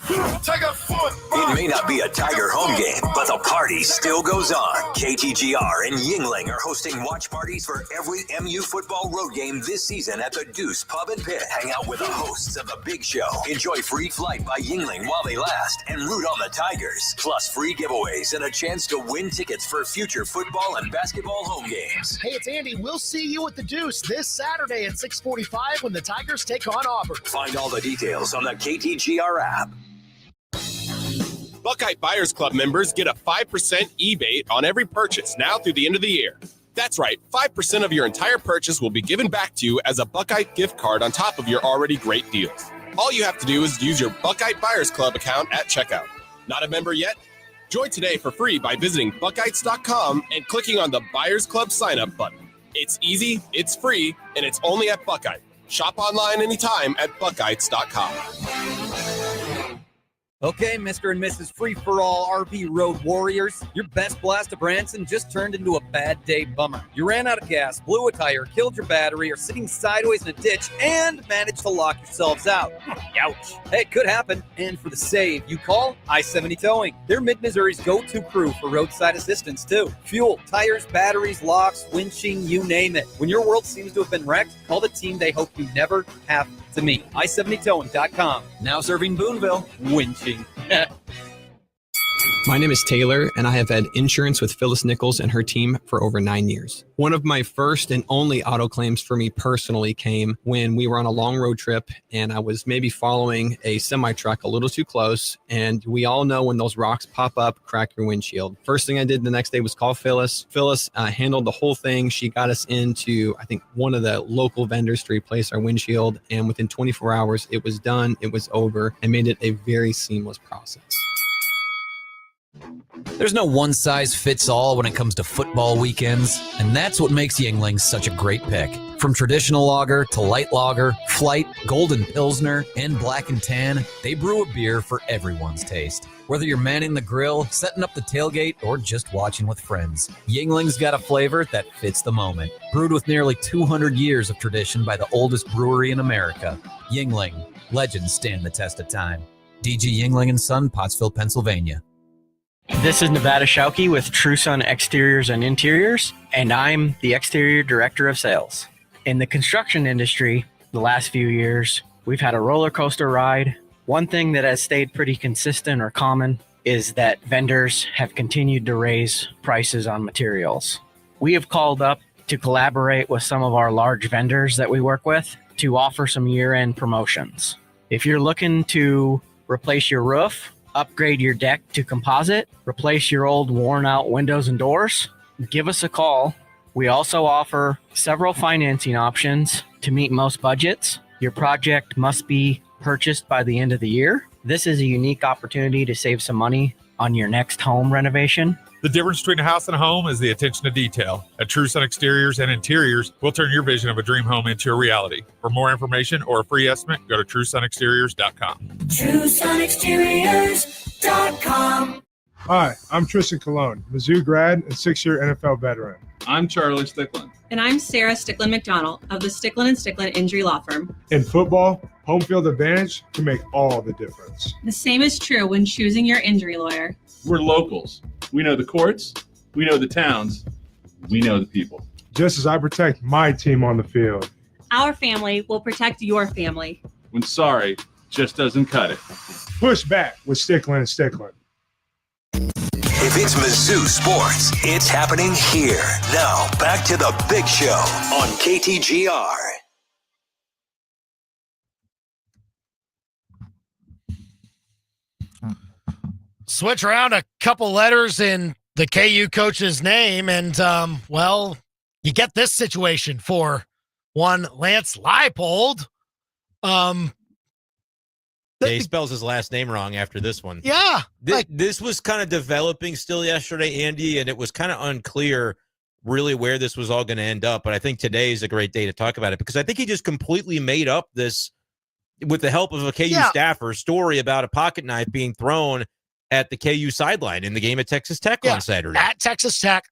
It may not be a Tiger home game, but the party still goes on. KTGR and Yingling are hosting watch parties for every MU football road game this season at the Deuce Pub and Pit. Hang out with the hosts of The Big Show. Enjoy free flight by Yingling while they last and root on the Tigers. Plus free giveaways and a chance to win tickets for future football and basketball home games. Hey, it's Andy. We'll see you at the Deuce this Saturday at 6:45 when the Tigers take on Auburn. Find all the details on the KTGR app. Buckeye Buyers Club members get a 5% rebate on every purchase now through the end of the year. That's right, 5% of your entire purchase will be given back to you as a Buckeye gift card on top of your already great deals. All you have to do is use your Buckeye Buyers Club account at checkout. Not a member yet? Join today for free by visiting Buckeyes.com and clicking on the Buyers Club sign-up button. It's easy, it's free, and it's only at Buckeye. Shop online anytime at Buckeyes.com. Okay, Mr. and Mrs. Free-for-all RV Road Warriors, your best blast of Branson just turned into a bad day bummer. You ran out of gas, blew a tire, killed your battery, are sitting sideways in a ditch, and managed to lock yourselves out. Ouch. Hey, it could happen. And for the save, you call I-70 Towing. They're Mid-Missouri's go-to crew for roadside assistance, too. Fuel, tires, batteries, locks, winching, you name it. When your world seems to have been wrecked, call the team they hope you never have to meet. I-70towing.com. Now serving Boonville. Winching. My name is Taylor, and I have had insurance with Phyllis Nichols and her team for over 9 years. One of my first and only auto claims for me personally came when we were on a long road trip, and I was maybe following a semi-truck a little too close, and we all know when those rocks pop up, crack your windshield. First thing I did the next day was call Phyllis. Phyllis handled the whole thing. She got us into, I think, one of the local vendors to replace our windshield, and within 24 hours, it was done, it was over, and made it a very seamless process. There's no one-size-fits-all when it comes to football weekends, and that's what makes Yingling such a great pick. From traditional lager to light lager, flight, golden pilsner, and black and tan, they brew a beer for everyone's taste. Whether you're manning the grill, setting up the tailgate, or just watching with friends, Yingling's got a flavor that fits the moment. Brewed with nearly 200 years of tradition by the oldest brewery in America, Yingling. Legends stand the test of time. DG Yingling & Son, Pottsville, Pennsylvania. This is Nevada Schauke with True Sun Exteriors and Interiors, and I'm the Exterior Director of Sales. In the construction industry, the last few years, we've had a roller coaster ride. One thing that has stayed pretty consistent or common is that vendors have continued to raise prices on materials. We have called up to collaborate with some of our large vendors that we work with to offer some year-end promotions. If you're looking to replace your roof, upgrade your deck to composite, replace your old worn out windows and doors, give us a call. We also offer several financing options to meet most budgets. Your project must be purchased by the end of the year. This is a unique opportunity to save some money on your next home renovation. The difference between a house and a home is the attention to detail. At True Sun Exteriors and Interiors, we'll turn your vision of a dream home into a reality. For more information or a free estimate, go to TrueSunExteriors.com. TrueSunExteriors.com. Hi, I'm Tristan Colon, Mizzou grad and 6-year NFL veteran. I'm Charlie Stickland. And I'm Sarah Stickland McDonald of the Stickland & Stickland Injury Law Firm. In football, home field advantage can make all the difference. The same is true when choosing your injury lawyer. We're locals. We know the courts, we know the towns, we know the people. Just as I protect my team on the field, Our family will protect your family. When sorry just doesn't cut it. Push back with Stickland & Stickland. If it's Mizzou sports, it's happening here. Now, back to the big show on KTGR. Switch around a couple letters in the KU coach's name, and, you get this situation for one Lance Leipold. He spells his last name wrong after this one. Yeah. This was kind of developing still yesterday, Andy, and it was kind of unclear really where this was all going to end up. But I think today is a great day to talk about it because I think he just completely made up this, with the help of a KU staffer, story about a pocket knife being thrown at the KU sideline in the game at Texas Tech on Saturday. At Texas Tech.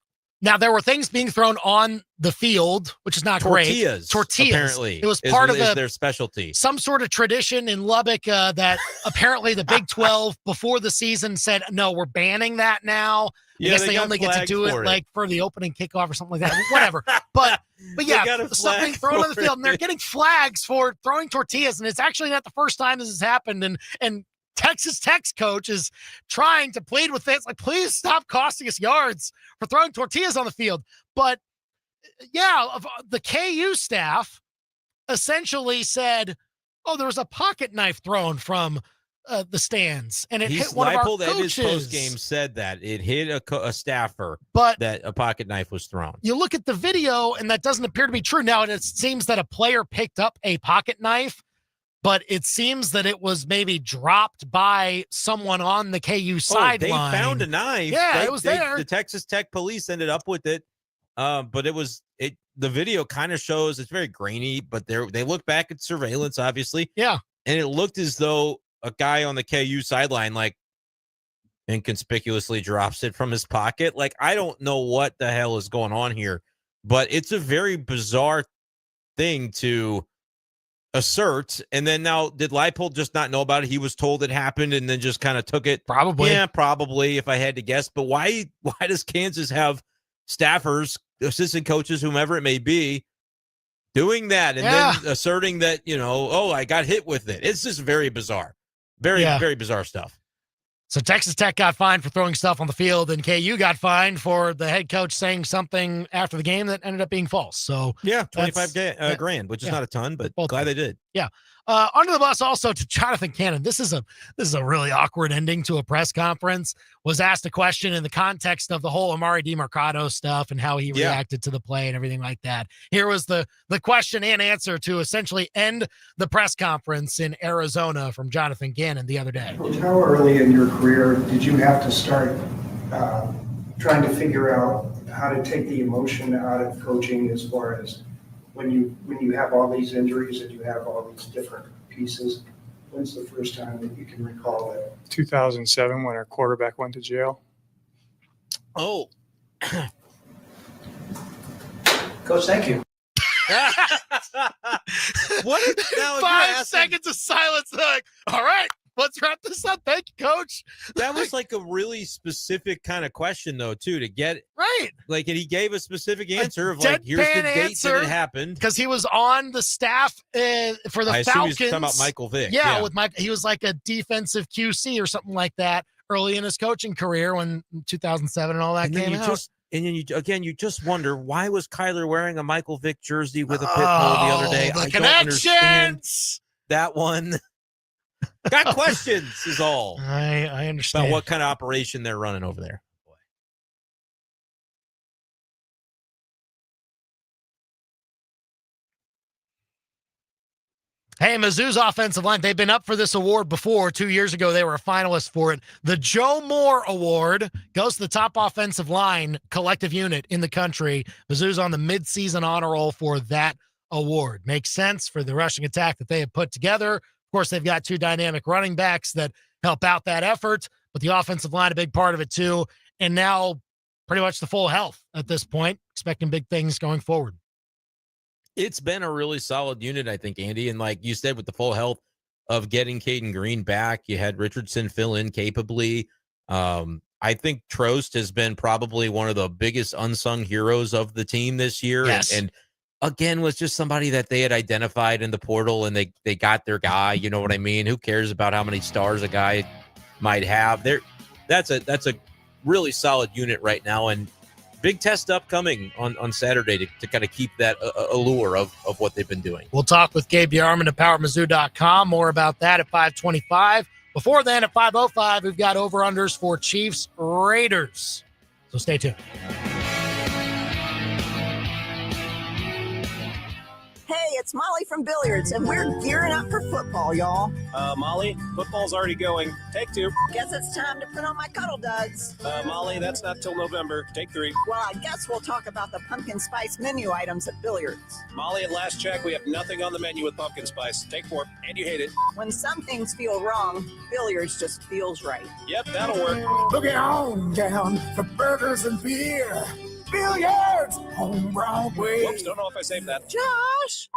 Now, there were things being thrown on the field, which is not great. Tortillas. Apparently. It was part of their specialty. Some sort of tradition in Lubbock that apparently the Big 12 before the season said, no, we're banning that now. I guess they only get to do it like for the opening kickoff or something like that. Whatever. But yeah, stuff being thrown on the field, and they're getting flags for throwing tortillas, and it's actually not the first time this has happened. And Texas Tech's coach is trying to plead with fans, like, please stop costing us yards for throwing tortillas on the field. But the KU staff essentially said, oh, there was a pocket knife thrown from the stands, and it hit one of our coaches. At his post-game said that it hit a staffer, but that a pocket knife was thrown. You look at the video, and that doesn't appear to be true. Now, it seems that a player picked up a pocket knife, but it seems that it was maybe dropped by someone on the KU sideline. They found a knife. Yeah, it was there. The Texas Tech police ended up with it, but the video kind of shows it's very grainy, but they look back at surveillance, obviously. Yeah. And it looked as though a guy on the KU sideline, like, inconspicuously drops it from his pocket. Like, I don't know what the hell is going on here, but it's a very bizarre thing to assert. And then now, did Leipold just not know about it? He was told it happened and then just kind of took it. Probably. Yeah, probably, if I had to guess. But why does Kansas have staffers, assistant coaches, whomever it may be, doing that and then asserting that, I got hit with it? It's just very bizarre. Very bizarre stuff. So Texas Tech got fined for throwing stuff on the field, and KU got fined for the head coach saying something after the game that ended up being false. So $25 grand, which is not a ton, but glad they did. Yeah. Under the bus also to Jonathan Cannon. This is a really awkward ending to a press conference. Was asked a question in the context of the whole Amari DiMercado stuff and how he reacted to the play and everything like that. Here was the question and answer to essentially end the press conference in Arizona from Jonathan Cannon the other day. How early in your career did you have to start trying to figure out how to take the emotion out of coaching, as far as when you have all these injuries and you have all these different pieces? When's the first time that you can recall that? 2007, when our quarterback went to jail. Oh. Coach, thank you. What? Now 5 seconds of silence. Like, all right, let's wrap this up. Thank you, Coach. That was like a really specific kind of question, though, too, to get right. Like, and he gave a specific answer of like, here's the date that it happened, because he was on the staff for the I Falcons. assume he's talking about Michael Vick. Yeah, with Mike, he was like a defensive QC or something like that early in his coaching career when 2007 and all that came out. And then you just wonder, why was Kyler wearing a Michael Vick jersey with a pit bull the other day? The I connections. don't understand that one. Got questions is all. I understand about what kind of operation they're running over there. Hey, Mizzou's offensive line, they've been up for this award before. 2 years ago, they were a finalist for it. The Joe Moore Award goes to the top offensive line collective unit in the country. Mizzou's on the midseason honor roll for that award. Makes sense for the rushing attack that they have put together. Of course, they've got 2 dynamic running backs that help out that effort, but the offensive line, a big part of it too. And now pretty much the full health at this point, expecting big things going forward. It's been a really solid unit, I think, Andy. And like you said, with the full health of getting Caden Green back, you had Richardson fill in capably. I think Trost has been probably one of the biggest unsung heroes of the team this year. Yes. And again, was just somebody that they had identified in the portal and they got their guy. You know what I mean? Who cares about how many stars a guy might have? That's a really solid unit right now. And big test upcoming on Saturday to kind of keep that allure of what they've been doing. We'll talk with Gabe DeArmond at PowerMizzou.com. More about that at 5:25. Before then, at 5:05, we've got over-unders for Chiefs Raiders. So stay tuned. Hey, it's Molly from Billiards, and we're gearing up for football, y'all. Molly, football's already going. Take 2. Guess it's time to put on my cuddle duds. Molly, that's not till November. Take 3. Well, I guess we'll talk about the pumpkin spice menu items at Billiards. Molly, at last check, we have nothing on the menu with pumpkin spice. Take 4. And you hate it. When some things feel wrong, Billiards just feels right. Yep, that'll work. Looking on down for burgers and beer. Billiards on Broadway. Whoops, don't know if I saved that. Josh!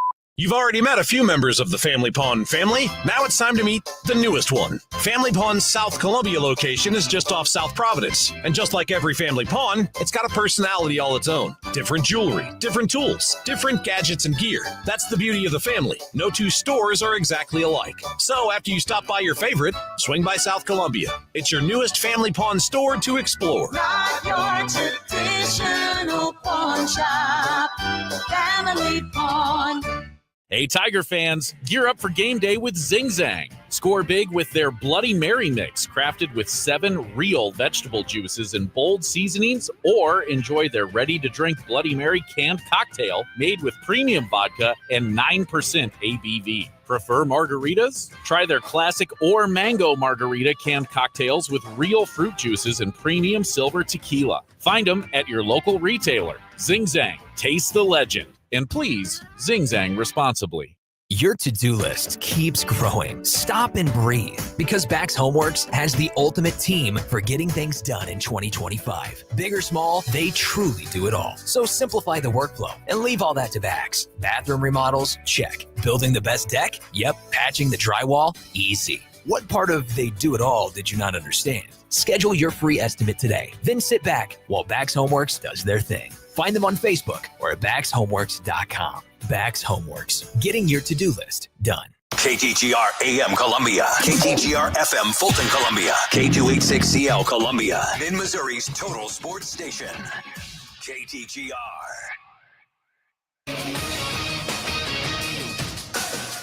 You've already met a few members of the Family Pond family. Now it's time to meet the newest one. Family Pond's South Columbia location is just off South Providence. And just like every family pond, it's got a personality all its own. Different jewelry, different tools, different gadgets and gear. That's the beauty of the family. No 2 stores are exactly alike. So after you stop by your favorite, swing by South Columbia. It's your newest Family Pond store to explore. Not your traditional pawn shop. Family Pond. Hey, Tiger fans, gear up for game day with Zing Zang. Score big with their Bloody Mary mix, crafted with 7 real vegetable juices and bold seasonings, or enjoy their ready-to-drink Bloody Mary canned cocktail made with premium vodka and 9% ABV. Prefer margaritas? Try their classic or mango margarita canned cocktails with real fruit juices and premium silver tequila. Find them at your local retailer. Zing Zang, taste the legend. And please, Zing Zang responsibly. Your to-do list keeps growing. Stop and breathe, because Bax Homeworks has the ultimate team for getting things done in 2025. Big or small, they truly do it all. So simplify the workflow and leave all that to Bax. Bathroom remodels? Check. Building the best deck? Yep. Patching the drywall? Easy. What part of they do it all did you not understand? Schedule your free estimate today. Then sit back while Bax Homeworks does their thing. Find them on Facebook or at BaxHomeworks.com. Bax Homeworks, getting your to-do list done. KTGR AM Columbia, KTGR FM Fulton Columbia, K286CL Columbia, in Missouri's total sports station, KTGR.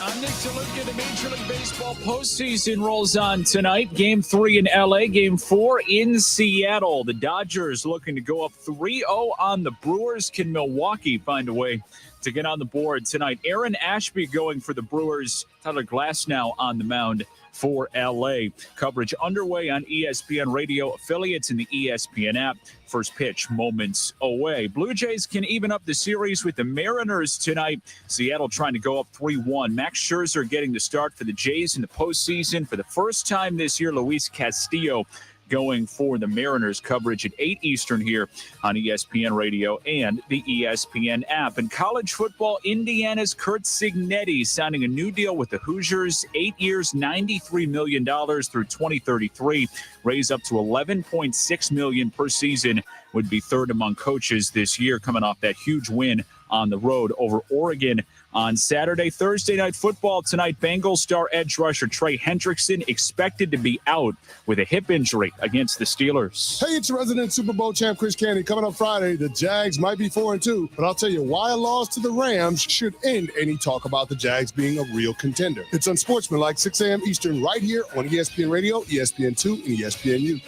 I'm Nick DeLuca. The Major League Baseball postseason rolls on tonight. Game 3 in L.A., Game 4 in Seattle. The Dodgers looking to go up 3-0 on the Brewers. Can Milwaukee find a way to get on the board tonight? Aaron Ashby going for the Brewers. Tyler Glasnow on the mound for L.A. Coverage underway on ESPN radio affiliates and the ESPN app. First pitch moments away. Blue Jays can even up the series with the Mariners tonight. Seattle trying to go up 3-1. Max Scherzer getting the start for the Jays in the postseason. For the first time this year, Luis Castillo going for the Mariners. Coverage at 8 Eastern here on ESPN Radio and the ESPN app. In college football, Indiana's Curt Cignetti signing a new deal with the Hoosiers. 8 years, $93 million through 2033. Raise up to $11.6 million per season. Would be third among coaches this year, coming off that huge win on the road over Oregon on Saturday. Thursday night football tonight. Bengals star edge rusher Trey Hendrickson expected to be out with a hip injury against the Steelers. Hey, it's resident Super Bowl champ Chris Candy. Coming up Friday, the Jags might be 4-2, but I'll tell you why a loss to the Rams should end any talk about the Jags being a real contender. It's Unsportsmanlike, 6 a.m. Eastern, right here on ESPN Radio, ESPN2, and ESPNU.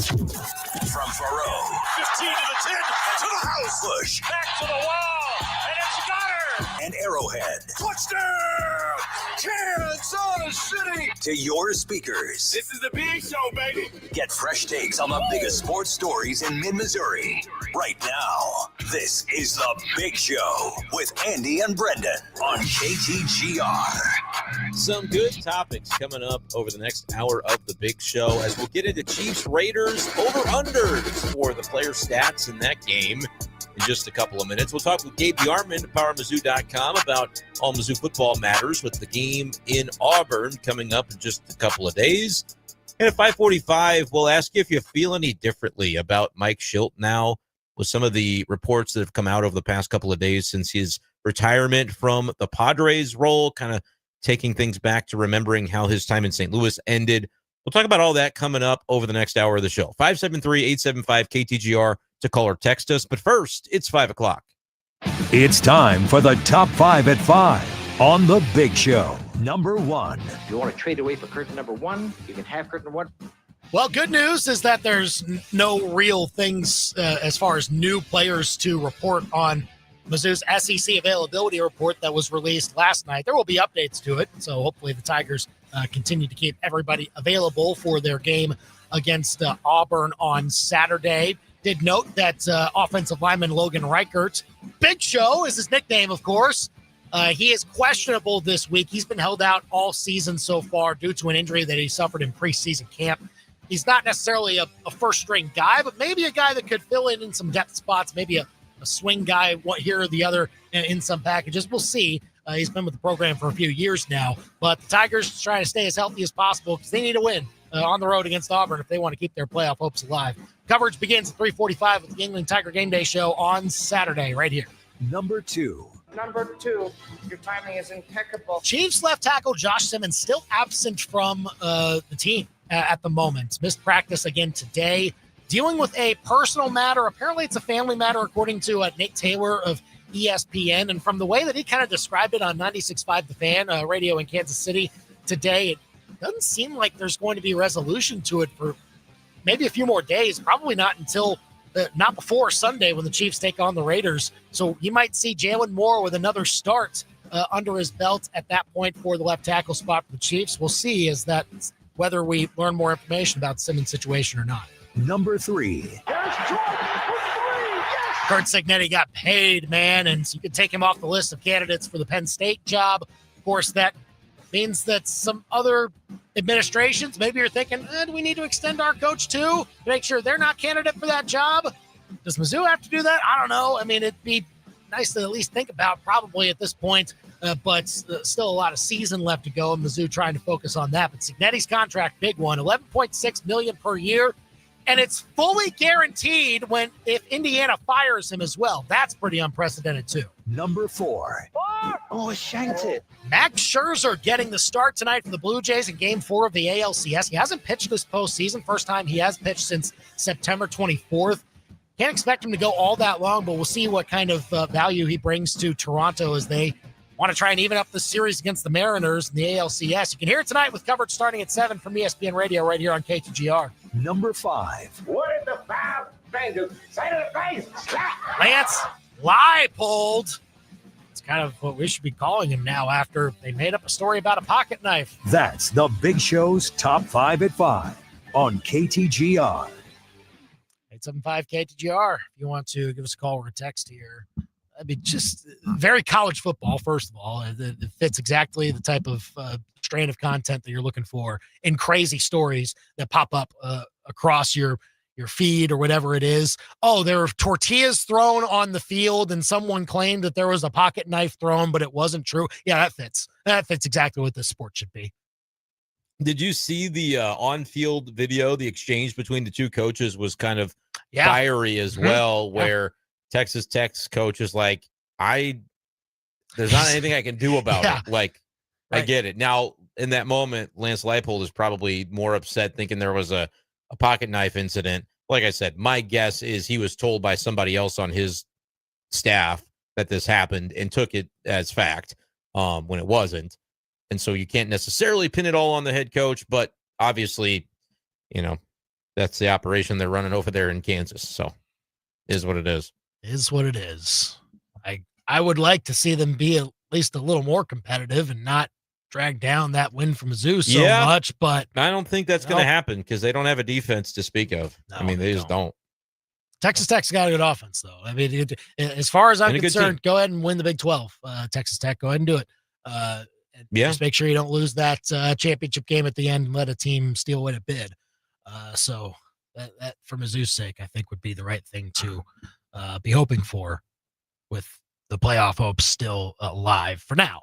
From Faro, 15 to the 10, to the house. Bush, back to the wall, and it's got her. and Arrowhead. Touchdown! Kansas City! To your speakers. This is the big show, baby. Get fresh takes on the biggest sports stories in mid-Missouri. Right now, this is The Big Show with Andy and Brendan on KTGR. Some good topics coming up over the next hour of The Big Show as we'll get into Chiefs Raiders over-unders for the player stats in that game in just a couple of minutes. We'll talk with Gabe DeArmond of PowerMizzou.com about all Mizzou football matters with the game in Auburn coming up in just a couple of days. And at 5:45, we'll ask you if you feel any differently about Mike Schilt now with some of the reports that have come out over the past couple of days since his retirement from the Padres role, kind of taking things back to remembering how his time in St. Louis ended. We'll talk about all that coming up over the next hour of the show. 573-875-KTGR to call or text us. But first, it's 5 o'clock. It's time for the Top 5 at 5 on The Big Show. Number 1. If you want to trade away for curtain number 1, you can have curtain 1. Well, good news is that there's no real things as far as new players to report on Mizzou's SEC availability report that was released last night. There will be updates to it, so hopefully the Tigers continue to keep everybody available for their game against Auburn on Saturday. Did note that offensive lineman Logan Reichert, Big Show is his nickname, of course. He is questionable this week. He's been held out all season so far due to an injury that he suffered in preseason camp. He's not necessarily a first-string guy, but maybe a guy that could fill in some depth spots, maybe a swing guy here or the other in some packages. We'll see. He's been with the program for a few years now, but the Tigers trying to stay as healthy as possible because they need to win on the road against Auburn if they want to keep their playoff hopes alive. Coverage begins at 3:45 with the Yingling Tiger Game Day Show on Saturday right here. Number 2. Number 2, your timing is impeccable. Chiefs left tackle Josh Simmons still absent from the team at the moment. Missed practice again today. Dealing with a personal matter. Apparently it's a family matter, according to Nate Taylor of ESPN. And from the way that he kind of described it on 96.5 The Fan radio in Kansas City today, it doesn't seem like there's going to be resolution to it for maybe a few more days. Probably not until not before Sunday when the Chiefs take on the Raiders. So you might see Jalen Moore with another start under his belt at that point for the left tackle spot for the Chiefs. We'll see whether we learn more information about Simmons' situation or not. Number 3. Kurt Cignetti got paid, man, and you could take him off the list of candidates for the Penn State job. Of course, that means that some other administrations, maybe you're thinking, do we need to extend our coach too to make sure they're not candidate for that job? Does Mizzou have to do that? I don't know. I mean, it'd be nice to at least think about probably at this point, but still a lot of season left to go, and Mizzou trying to focus on that. But Cignetti's contract, big one, $11.6 million per year. And it's fully guaranteed if Indiana fires him as well. That's pretty unprecedented, too. Number 4. Oh, shanked it. Max Scherzer getting the start tonight for the Blue Jays in Game 4 of the ALCS. He hasn't pitched this postseason. First time he has pitched since September 24th. Can't expect him to go all that long, but we'll see what kind of value he brings to Toronto as they want to try and even up the series against the Mariners in the ALCS. You can hear it tonight with coverage starting at 7 from ESPN Radio right here on KTGR. Number 5. What did the foul thing do? Say to the face. Slap. Lance Leipold. It's kind of what we should be calling him now after they made up a story about a pocket knife. That's The Big Show's Top 5 at 5 on KTGR. 875 KTGR. If you want to give us a call or a text here. I mean, just very college football, first of all. It fits exactly the type of strain of content that you're looking for in crazy stories that pop up across your feed or whatever it is. Oh, there were tortillas thrown on the field and someone claimed that there was a pocket knife thrown, but it wasn't true. Yeah, that fits. That fits exactly what this sport should be. Did you see the on-field video? The exchange between the two coaches was kind of fiery as well, where Texas Tech's coach is like, there's not anything I can do about it. Like, I get it. Now, in that moment, Lance Leipold is probably more upset thinking there was a pocket knife incident. Like I said, my guess is he was told by somebody else on his staff that this happened and took it as fact when it wasn't. And so you can't necessarily pin it all on the head coach, but obviously, that's the operation they're running over there in Kansas. So is what it is. Is what it is. I would like to see them be least a little more competitive and not drag down that win from Mizzou so much. But I don't think that's going to happen because they don't have a defense to speak of. No, I mean, they just don't. Texas Tech's got a good offense, though. I mean, as far as I'm concerned, go ahead and win the Big 12. Texas Tech, go ahead and do it. And just make sure you don't lose that championship game at the end and let a team steal away a bid. So that, for Mizzou's sake, I think would be the right thing to be hoping for, with the playoff hopes still alive for now.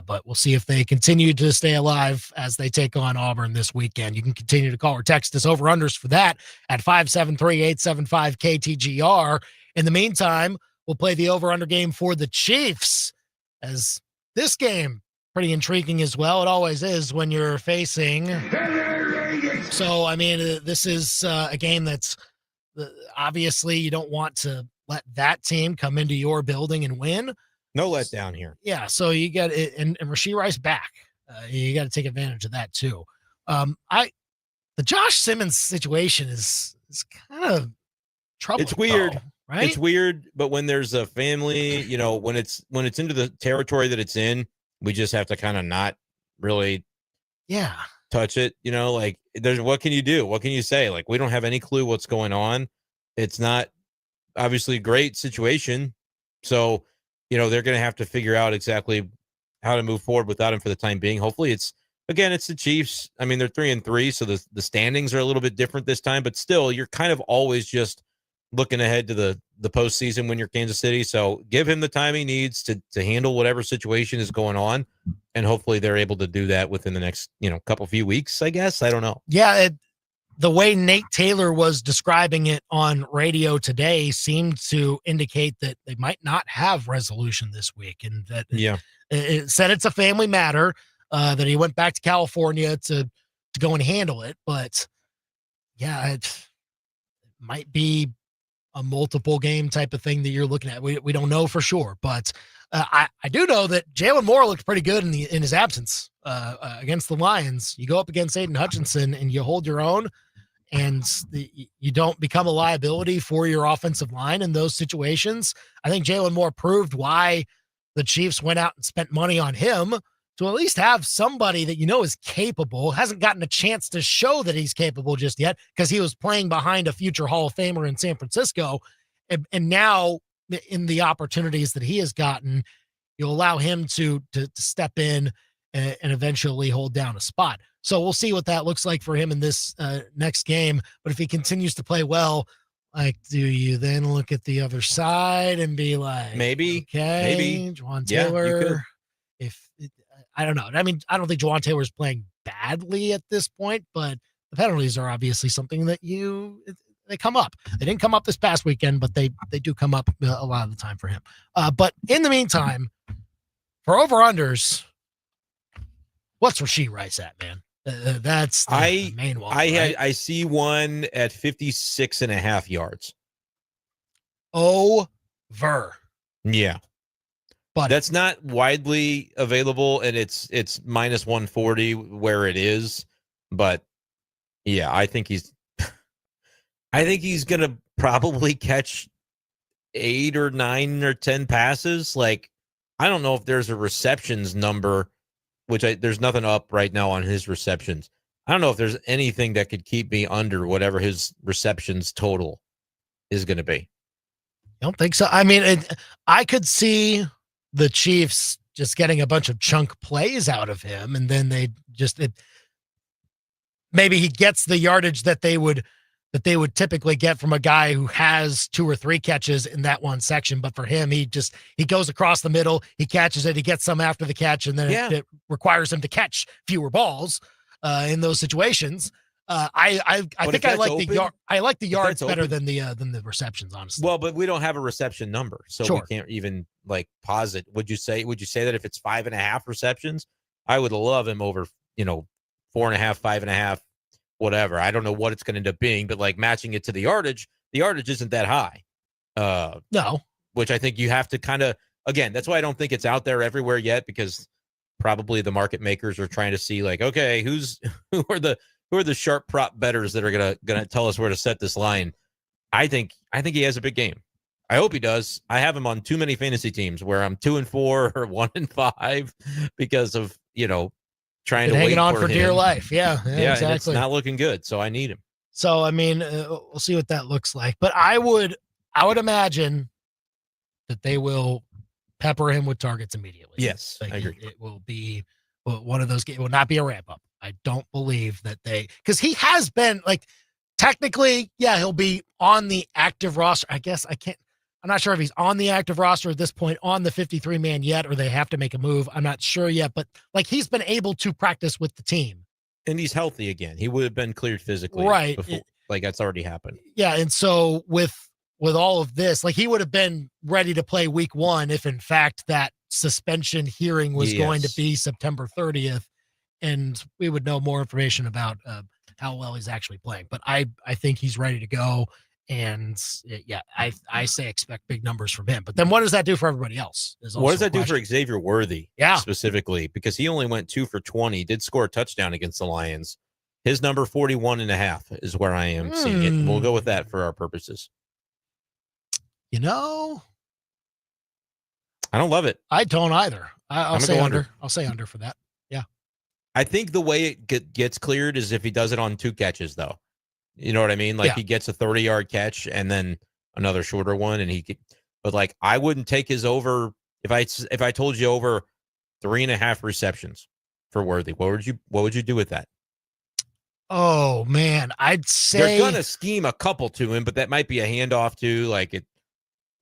But we'll see if they continue to stay alive as they take on Auburn this weekend. You can continue to call or text us over-unders for that at 573-875-KTGR. In the meantime, we'll play the over-under game for the Chiefs, as this game pretty intriguing as well. It always is when you're facing. So, I mean, this is a game that's obviously you don't want to let that team come into your building and win. No letdown here. Yeah, so you got it, and Rashee Rice back. You got to take advantage of that too. The Josh Simmons situation is kind of troubling. It's weird, though, right? It's weird, but when there's a family, when it's into the territory that it's in, we just have to kind of not really, touch it. Like there's what can you do? What can you say? Like we don't have any clue what's going on. It's not obviously a great situation, so. They're going to have to figure out exactly how to move forward without him for the time being. Hopefully it's the Chiefs. I mean, they're 3-3, so the standings are a little bit different this time, but still you're kind of always just looking ahead to the postseason when you're Kansas City. So give him the time he needs to handle whatever situation is going on. And hopefully they're able to do that within the next, few weeks, I guess. I don't know. Yeah. The way Nate Taylor was describing it on radio today seemed to indicate that they might not have resolution this week, and that it said it's a family matter, that he went back to California to go and handle it. But it might be a multiple game type of thing that you're looking at. We don't know for sure, but I do know that Jalen Moore looked pretty good in his absence against the Lions. You go up against Aiden Hutchinson and you hold your own, and you don't become a liability for your offensive line in those situations. I think Jalen Moore proved why the Chiefs went out and spent money on him, to at least have somebody that is capable. Hasn't gotten a chance to show that he's capable just yet because he was playing behind a future Hall of Famer in San Francisco. And now in the opportunities that he has gotten, you'll allow him to step in and eventually hold down a spot. So we'll see what that looks like for him in this next game. But if he continues to play well, do you then look at the other side and be like, maybe Juwan Taylor? I don't know. I mean, I don't think Juwan Taylor is playing badly at this point, but the penalties are obviously something that they come up. They didn't come up this past weekend, but they do come up a lot of the time for him. But in the meantime, for over-unders, what's Rashee Rice at, man? That's the main one. I see one at 56.5 yards. Over. Yeah. But that's not widely available, and it's minus 140 where it is. But yeah, I think he's gonna probably catch 8 or 9 or 10 passes. Like, I don't know if there's a receptions number, there's nothing up right now on his receptions. I don't know if there's anything that could keep me under whatever his receptions total is going to be. I don't think so. I mean, I could see the Chiefs just getting a bunch of chunk plays out of him, and then they maybe he gets the yardage that they would typically get from a guy who has 2 or 3 catches in that one section. But for him, he goes across the middle, he catches it, he gets some after the catch, and then it requires him to catch fewer balls in those situations. I think I like the yards better than the receptions, honestly. Well, but we don't have a reception number, so we can't even posit. Would you say that if it's 5.5 receptions, I would love him over 4.5, 5.5, whatever. I don't know what it's going to end up being, but matching it to the yardage isn't that high. No, which I think you have to kind of, again, that's why I don't think it's out there everywhere yet, because probably the market makers are trying to see okay, who are the sharp prop bettors that are gonna tell us where to set this line. I think he has a big game. I hope he does. I have him on too many fantasy teams where I'm 2-4 or 1-5 because of, trying to wait hanging on for for him. dear life. Yeah, And it's exactly. not looking good, so I need him. So, I mean, we'll see what that looks like. But I would imagine that they will pepper him with targets immediately. Yes, I agree. It will be one of those games. It will not be a ramp up. I don't believe that because he has been technically, he'll be on the active roster. I guess I'm not sure if he's on the active roster at this point on the 53-man yet, or they have to make a move. I'm not sure yet, but he's been able to practice with the team. And he's healthy again. He would have been cleared physically. Right. Before, that's already happened. Yeah. And so with all of this, he would have been ready to play week 1 if in fact that suspension hearing was going to be September 30th. And we would know more information about how well he's actually playing. But I think he's ready to go. And I say expect big numbers from him. But then what does that do for everybody else? What does that do for Xavier Worthy? Yeah. Specifically, because he only went 2 for 20, did score a touchdown against the Lions. His number 41.5 is where I am seeing it. We'll go with that for our purposes. I don't love it. I don't either. I'll say under. I'll say under for that. Yeah. I think the way it gets cleared is if he does it on 2 catches, though. You know what I mean? He gets a 30-yard catch and then another shorter one, and but I wouldn't take his over if I told you over 3.5 receptions for Worthy. What would you do with that? Oh man, I'd say they're gonna scheme a couple to him, but that might be a handoff too.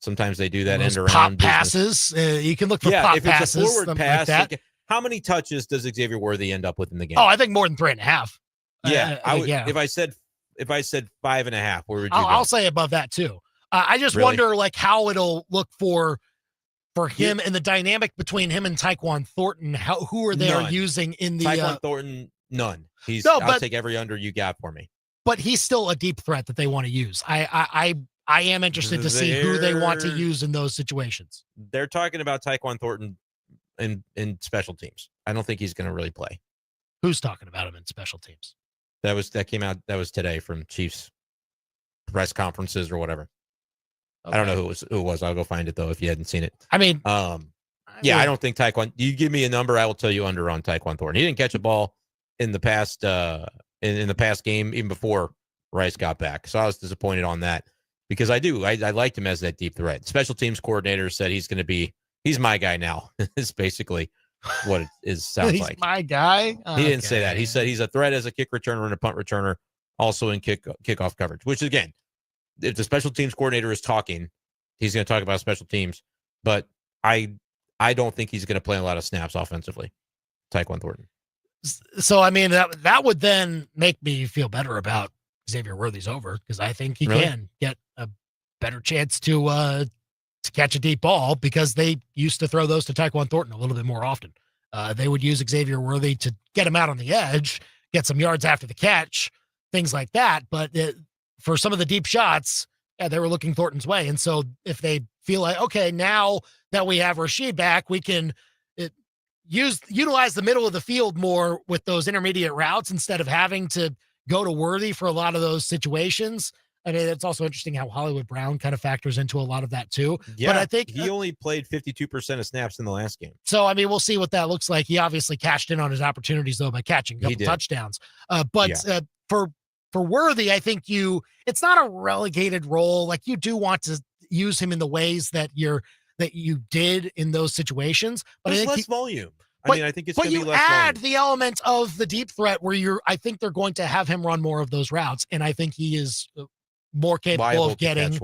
Sometimes they do that end around pop passes. You can look for pop passes. It's a forward pass. How many touches does Xavier Worthy end up with in the game? Oh, I think more than 3.5. Yeah, I would. Yeah. If I said 5.5, where would you go? I'll say above that too. I just wonder how it'll look for him and the dynamic between him and Tyquan Thornton. Who are they using in the Tyquan Thornton? None. I'll take every under you got for me. But he's still a deep threat that they want to use. I am interested to see who they want to use in those situations. They're talking about Tyquan Thornton in special teams. I don't think he's going to really play. Who's talking about him in special teams? That came out. That was today from Chiefs press conferences or whatever. Okay. I don't know who it was. I'll go find it though if you hadn't seen it. I mean, I don't think Tyquan. You give me a number, I will tell you under on Tyquan Thornton. He didn't catch a ball in the past in the past game, even before Rice got back. So I was disappointed on that because I liked him as that deep threat. Special teams coordinator said he's my guy now. It's basically what it sounds he's like. My guy. He didn't say that. He said he's a threat as a kick returner and a punt returner, also in kickoff coverage. Which again, if the special teams coordinator is talking, he's going to talk about special teams. But I don't think he's going to play a lot of snaps offensively. Tyquan Thornton. So I mean that would then make me feel better about Xavier Worthy's over because I think he can get a better chance to catch a deep ball because they used to throw those to Tyquan Thornton a little bit more often. They would use Xavier Worthy to get him out on the edge, get some yards after the catch, things like that. But for some of the deep shots, they were looking Thornton's way. And so if they feel like, okay, now that we have Rashid back, we can utilize the middle of the field more with those intermediate routes instead of having to go to Worthy for a lot of those situations. I mean, it's also interesting how Hollywood Brown kind of factors into a lot of that too. Yeah, but I think he only played 52% of snaps in the last game. So, I mean, we'll see what that looks like. He obviously cashed in on his opportunities though by catching a couple touchdowns. For Worthy, I think it's not a relegated role. Like you do want to use him in the ways that you did in those situations, but there's I think less volume. I think it's going to be less add volume. the element of the deep threat where I think they're going to have him run more of those routes. And I think he is more capable of getting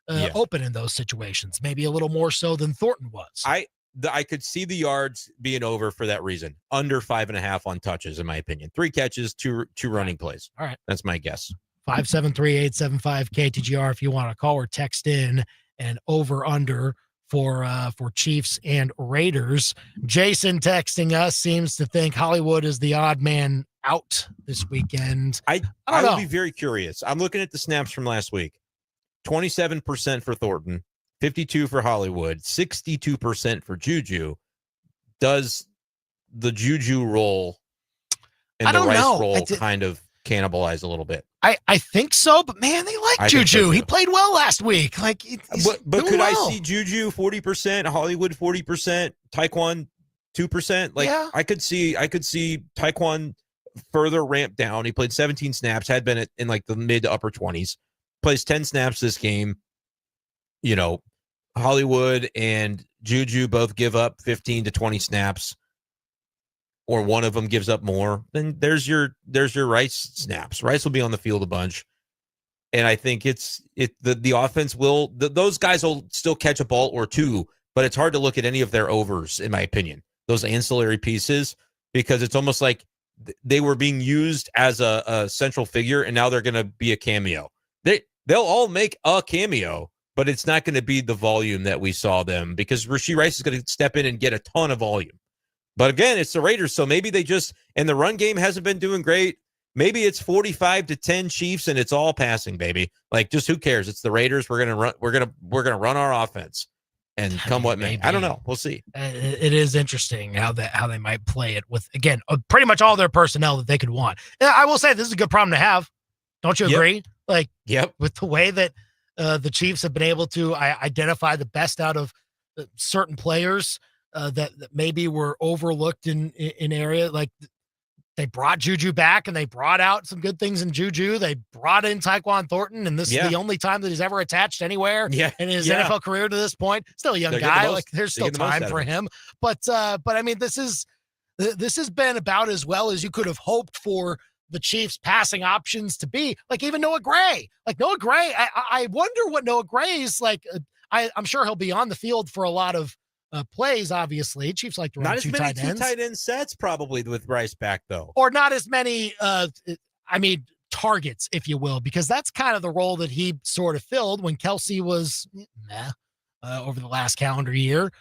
open in those situations, maybe a little more so than Thornton was. I could see the yards being over for that reason. Under 5.5 on touches, in my opinion. 3 catches, two running plays. All right. That's my guess. 573-875 KTGR if you want to call or text in and over under for Chiefs and Raiders. Jason texting us seems to think Hollywood is the odd man out this weekend. I would be very curious. I'm looking at the snaps from last week. 27% for Thornton, 52% for Hollywood, 62% for Juju. Does the Juju role and the Rice role kind of cannibalize a little bit. I think so, but man, they like Juju. So he played well last week. Like, but could I see Juju 40%, Hollywood 40%, Taekwon 2%? Like, yeah. I could see Taekwon further ramp down. He played 17 snaps, had been in like the mid to upper 20s. Plays 10 snaps this game. You know, Hollywood and Juju both give up 15 to 20 snaps, or one of them gives up more. Then there's your Rice snaps. Rice will be on the field a bunch, and I think the offense will. Those guys will still catch a ball or two, but it's hard to look at any of their overs, in my opinion. Those ancillary pieces, because it's almost like they were being used as a central figure, and now they're going to be a cameo. They'll all make a cameo, but it's not going to be the volume that we saw them, because Rashee Rice is going to step in and get a ton of volume. But again, it's the Raiders, so maybe they just, and the run game hasn't been doing great. Maybe it's 45-10 Chiefs, and it's all passing, baby. Like, just who cares? It's the Raiders. We're gonna run. We're gonna run our offense, and come what may. I don't know. We'll see. It is interesting how they might play it with, again, pretty much all their personnel that they could want. And I will say this is a good problem to have. Don't you agree? Like, with the way that the Chiefs have been able to identify the best out of certain players that maybe were overlooked in area. Like, they brought Juju back, and they brought out some good things in Juju. They brought in Tyquan Thornton, and this is the only time that he's ever attached anywhere in his NFL career to this point. Still a young guy. Like, there's still time for him. But I mean, this has been about as well as you could have hoped for the Chiefs passing options to be. Like, even Noah Gray. Like, Noah Gray, I wonder what Noah Gray's like. I'm sure he'll be on the field for a lot of plays, obviously. Chiefs like to run two tight ends. Two tight end sets probably with Rice back, though. Or not as many, targets, if you will, because that's kind of the role that he sort of filled when Kelsey was over the last calendar year.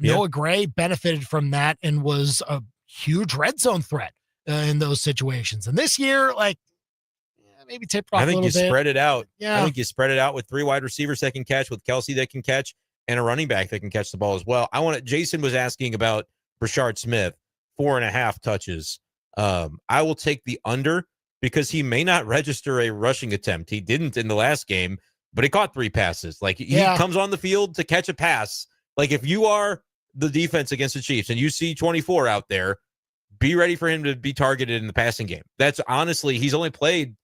Noah Gray benefited from that and was a huge red zone threat in those situations. And this year, like, maybe tip off a little bit. I think you spread it out. Yeah. I think you spread it out with 3 wide receivers that can catch, with Kelsey that can catch, and a running back that can catch the ball as well. Jason was asking about Brashard Smith, 4.5 touches. I will take the under, because he may not register a rushing attempt. He didn't in the last game, but he caught 3 passes. Like, he comes on the field to catch a pass. Like, if you are the defense against the Chiefs and you see 24 out there, be ready for him to be targeted in the passing game. That's honestly, he's only played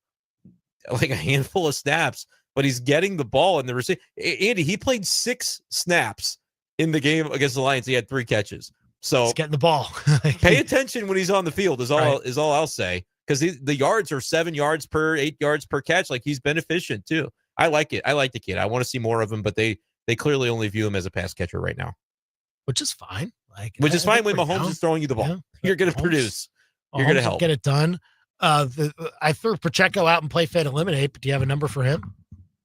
like a handful of snaps, but he's getting the ball in the receiver. Andy, he played 6 snaps in the game against the Lions. He had 3 catches. So he's getting the ball. Pay attention when he's on the field is all I'll say, because the yards are 7 yards per 8 yards per catch. Like, he's been efficient too. I like it. I like the kid. I want to see more of him, but they clearly only view him as a pass catcher right now, which is fine. Which is fine when Mahomes is throwing you the ball. Yeah. You're going to produce. You're going to help. Get it done. I threw Pacheco out and play Fed Eliminate, but do you have a number for him?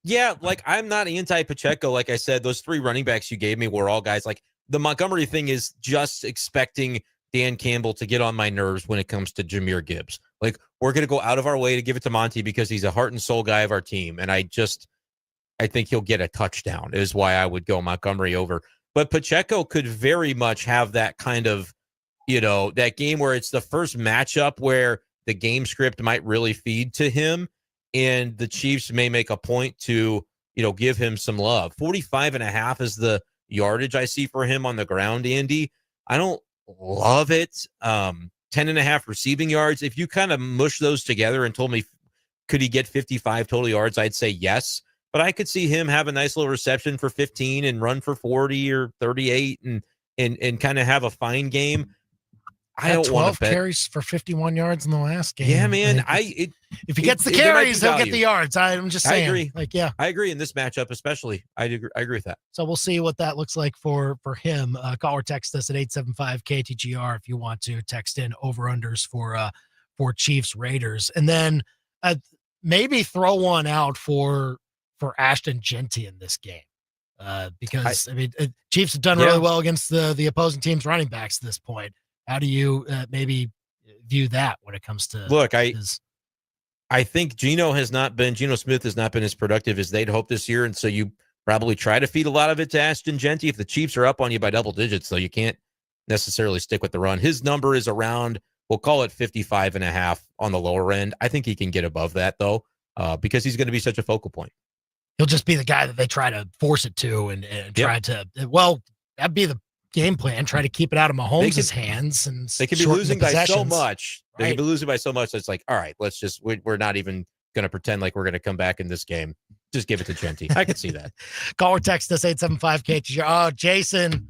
Yeah, like, I'm not anti-Pacheco. Like I said, those 3 running backs you gave me were all guys. Like, the Montgomery thing is just expecting Dan Campbell to get on my nerves when it comes to Jahmyr Gibbs. Like, we're going to go out of our way to give it to Monty because he's a heart and soul guy of our team. And I think he'll get a touchdown is why I would go Montgomery over. But Pacheco could very much have that kind of, that game where it's the first matchup where the game script might really feed to him, and the Chiefs may make a point to, give him some love. 45.5 is the yardage I see for him on the ground, Andy. I don't love it. 10.5 receiving yards. If you kind of mush those together and told me, could he get 55 total yards? I'd say yes. But I could see him have a nice little reception for 15 and run for 40 or 38 and kind of have a fine game. I don't want to bet. 12 carries for 51 yards in the last game. Yeah, man. If he gets the carries, he'll get the yards. I'm just saying. I agree. I agree in this matchup, especially. I agree with that. So we'll see what that looks like for him. Call or text us at 875-KTGR if you want to text in over-unders for Chiefs Raiders. And then maybe throw one out for Ashton Genty in this game. Because Chiefs have done really well against the opposing team's running backs at this point. How do you maybe view that when it comes to I think Geno Smith has not been as productive as they'd hoped this year, and so you probably try to feed a lot of it to Ashton Genty. If the Chiefs are up on you by double digits, though, you can't necessarily stick with the run. His number is around We'll call it 55.5 on the lower end. I think he can get above that, though, because he's going to be such a focal point. He'll just be the guy that they try to force it to and try to, well, that'd be the game plan. Try to keep it out of Mahomes' hands. And they could be losing by so much. They could be losing by so much. It's like, all right, let's just, we're not even going to pretend like we're going to come back in this game. Just give it to Genty. I could see that. Call or text us 875-KTGR. Oh, Jason,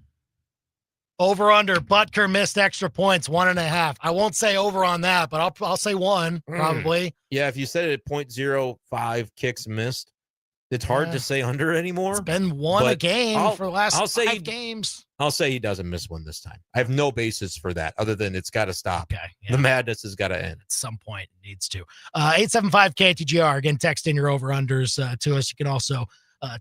over under. Butker missed extra points, 1.5. I won't say over on that, but I'll say 1 probably. Yeah, if you said it at 0.05 kicks missed, it's hard to say under anymore. It's been one a game for the last 5 games. I'll say he doesn't miss one this time. I have no basis for that other than it's got to stop. Okay, The madness has got to end. At some point, it needs to. 875-KTGR. Again, text in your over-unders to us. You can also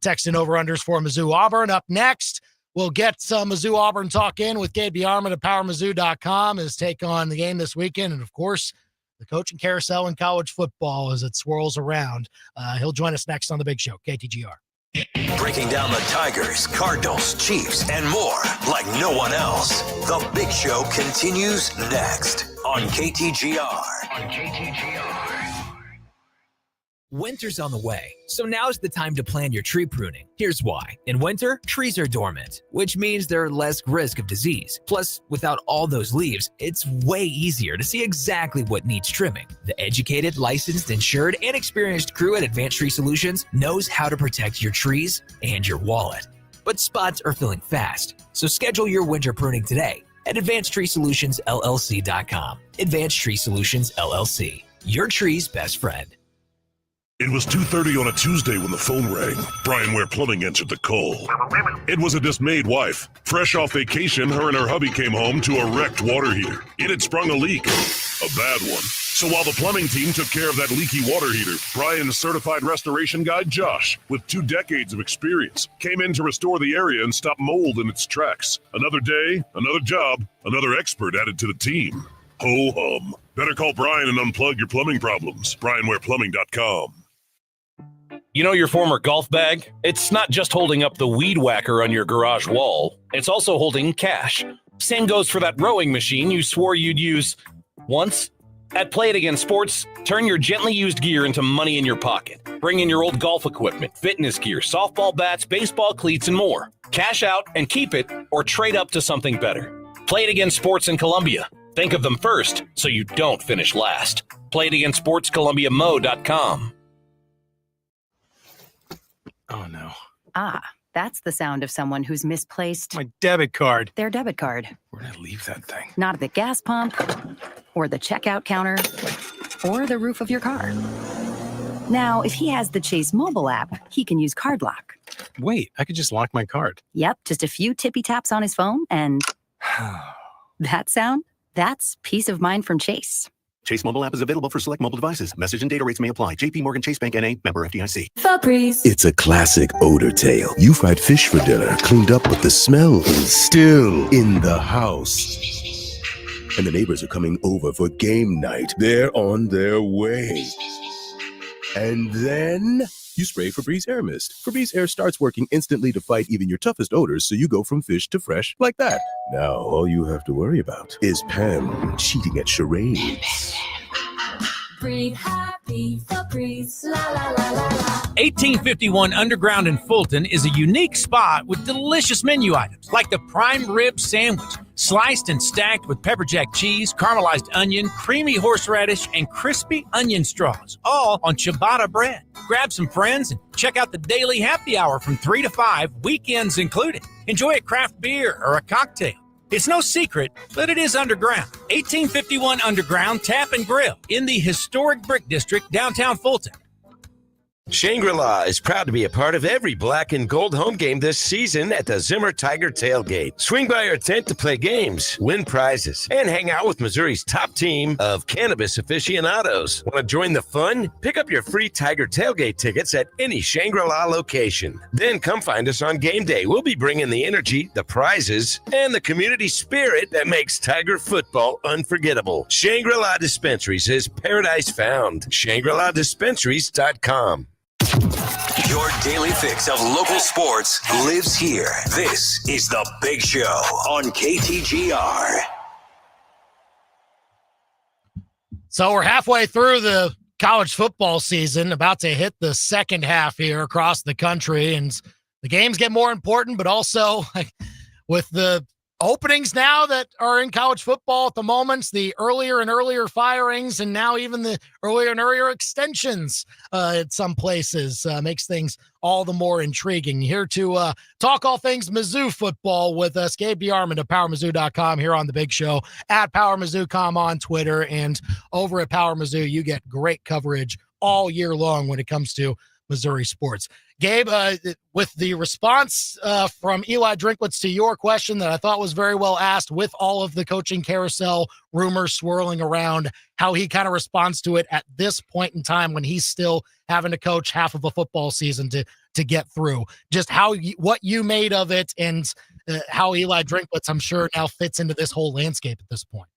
text in over-unders for Mizzou Auburn. Up next, we'll get some Mizzou Auburn talk in with Gabe DeArmond of PowerMizzou.com. His take on the game this weekend. And, of course, the coaching carousel in college football as it swirls around. He'll join us next on The Big Show, KTGR. Breaking down the Tigers, Cardinals, Chiefs, and more like no one else. The Big Show continues next on KTGR. Winter's on the way, so now's the time to plan your tree pruning. Here's why. In winter, trees are dormant, which means they're less risk of disease. Plus, without all those leaves, it's way easier to see exactly what needs trimming. The educated, licensed, insured, and experienced crew at Advanced Tree Solutions knows how to protect your trees and your wallet. But spots are filling fast, so schedule your winter pruning today at AdvancedTreeSolutionsLLC.com. Advanced Tree Solutions, LLC, your tree's best friend. It was 2:30 on a Tuesday when the phone rang. Brian Ware Plumbing answered the call. It was a dismayed wife. Fresh off vacation, her and her hubby came home to a wrecked water heater. It had sprung a leak. A bad one. So while the plumbing team took care of that leaky water heater, Brian's certified restoration guide, Josh, with 2 decades of experience, came in to restore the area and stop mold in its tracks. Another day, another job, another expert added to the team. Ho-hum. Better call Brian and unplug your plumbing problems. BrianWarePlumbing.com. You know your former golf bag? It's not just holding up the weed whacker on your garage wall. It's also holding cash. Same goes for that rowing machine you swore you'd use once. At Play It Again Sports, turn your gently used gear into money in your pocket. Bring in your old golf equipment, fitness gear, softball bats, baseball cleats, and more. Cash out and keep it, or trade up to something better. Play It Again Sports in Columbia. Think of them first so you don't finish last. Play It Again Sports, ColumbiaMo.com. Oh, no. Ah, that's the sound of someone who's misplaced my debit card. Their debit card. Where'd I leave that thing? Not at the gas pump, or the checkout counter, or the roof of your car. Now, if he has the Chase mobile app, he can use Card Lock. Wait, I could just lock my card. Yep, just a few tippy taps on his phone, and that sound? That's peace of mind from Chase. Chase mobile app is available for select mobile devices. Message and data rates may apply. JP Morgan Chase Bank N.A. member FDIC. Febreze. It's a classic odor tale. You fried fish for dinner, cleaned up, but the smell is still in the house. And the neighbors are coming over for game night. They're on their way. And then you spray Febreze Air Mist. Febreze Air starts working instantly to fight even your toughest odors, so you go from fish to fresh like that. Now, all you have to worry about is Pam cheating at charades. Breathe happy, Febreze, la la la la la. 1851 Underground in Fulton is a unique spot with delicious menu items like the prime rib sandwich, sliced and stacked with pepper jack cheese, caramelized onion, creamy horseradish, and crispy onion straws, all on ciabatta bread. Grab some friends and check out the daily happy hour from 3 to 5, weekends included. Enjoy a craft beer or a cocktail. It's no secret, but it is underground. 1851 Underground Tap and Grill in the historic Brick District, downtown Fulton. Shangri-La is proud to be a part of every black and gold home game this season at the Zimmer Tiger Tailgate. Swing by our tent to play games, win prizes, and hang out with Missouri's top team of cannabis aficionados. Want to join the fun? Pick up your free Tiger Tailgate tickets at any Shangri-La location. Then come find us on game day. We'll be bringing the energy, the prizes, and the community spirit that makes Tiger football unforgettable. Shangri-La Dispensaries is paradise found. ShangriLaDispensaries.com. Your daily fix of local sports lives here. This is The Big Show on KTGR. So we're halfway through the college football season, about to hit the second half here across the country, and the games get more important, but also with the openings now that are in college football at the moment, the earlier and earlier firings, and now even the earlier and earlier extensions at some places makes things all the more intriguing. Here to talk all things Mizzou football with us, Gabe DeArmond of PowerMizzou.com here on The Big Show, at PowerMizzou.com on Twitter, and over at Power Mizzou, you get great coverage all year long when it comes to Missouri sports. Gabe, with the response from Eli Drinkwitz to your question that I thought was very well asked, with all of the coaching carousel rumors swirling around, how he kind of responds to it at this point in time when he's still having to coach half of a football season to get through. Just what you made of it, and how Eli Drinkwitz, I'm sure, now fits into this whole landscape at this point.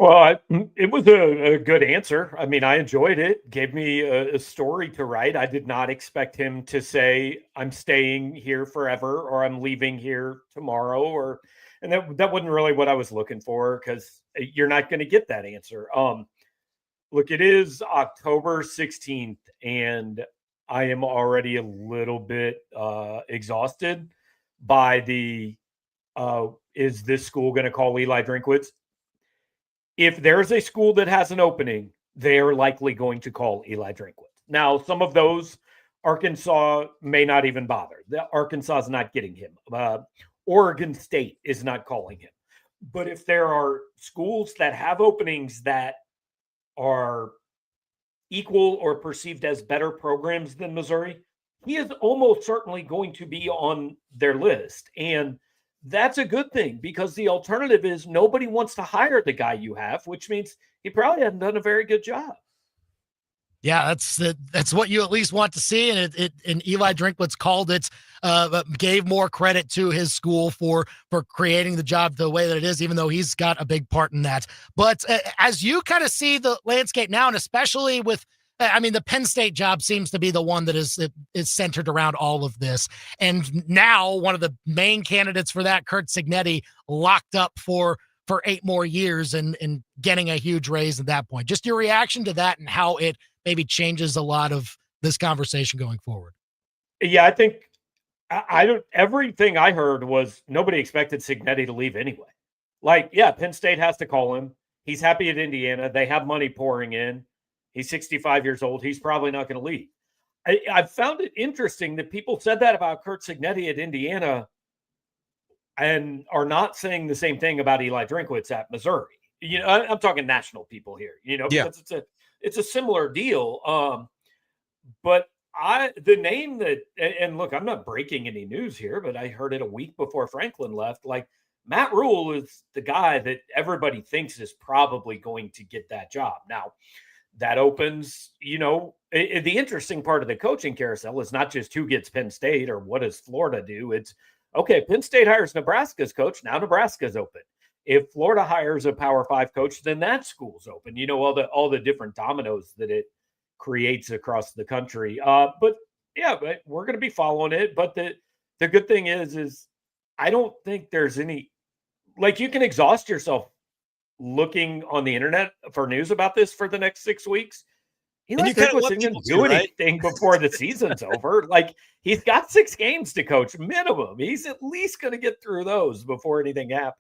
Well, it was a good answer. I mean, I enjoyed it. Gave me a story to write. I did not expect him to say, I'm staying here forever, or I'm leaving here tomorrow, and that wasn't really what I was looking for, because you're not going to get that answer. Look, it is October 16th, and I am already a little bit exhausted by is this school going to call Eli Drinkwitz? If there's a school that has an opening, they're likely going to call Eli Drinkwitz. Now, some of those, Arkansas may not even bother. Arkansas is not getting him. Oregon State is not calling him. But if there are schools that have openings that are equal or perceived as better programs than Missouri, he is almost certainly going to be on their list. And that's a good thing, because the alternative is nobody wants to hire the guy you have, which means he probably hasn't done a very good job. Yeah, that's what you at least want to see, and Eli Drinkwitz called it, gave more credit to his school for creating the job the way that it is, even though he's got a big part in that. But as you kind of see the landscape now, and especially with, I mean, the Penn State job seems to be the one that is centered around all of this. And now one of the main candidates for that, Curt Cignetti, locked up for 8 more years and getting a huge raise at that point. Just your reaction to that and how it maybe changes a lot of this conversation going forward. Yeah, I think everything I heard was nobody expected Cignetti to leave anyway. Like, yeah, Penn State has to call him. He's happy at Indiana. They have money pouring in. He's 65 years old. He's probably not going to leave. I found it interesting that people said that about Curt Cignetti at Indiana and are not saying the same thing about Eli Drinkwitz at Missouri. You know, I'm talking national people here, because it's a similar deal. But the name that, and look, I'm not breaking any news here, but I heard it a week before Franklin left. Like, Matt Rule is the guy that everybody thinks is probably going to get that job. Now, that opens, the interesting part of the coaching carousel is not just who gets Penn State or what does Florida do. It's, okay, Penn State hires Nebraska's coach. Now Nebraska's open. If Florida hires a Power 5 coach, then that school's open. All the different dominoes that it creates across the country. But we're going to be following it. But the good thing is I don't think there's any, like, you can exhaust yourself looking on the internet for news about this for the next 6 weeks. Eli Drinkwitz isn't going to do anything before the season's over. Like, he's got 6 games to coach minimum. He's at least going to get through those before anything happens.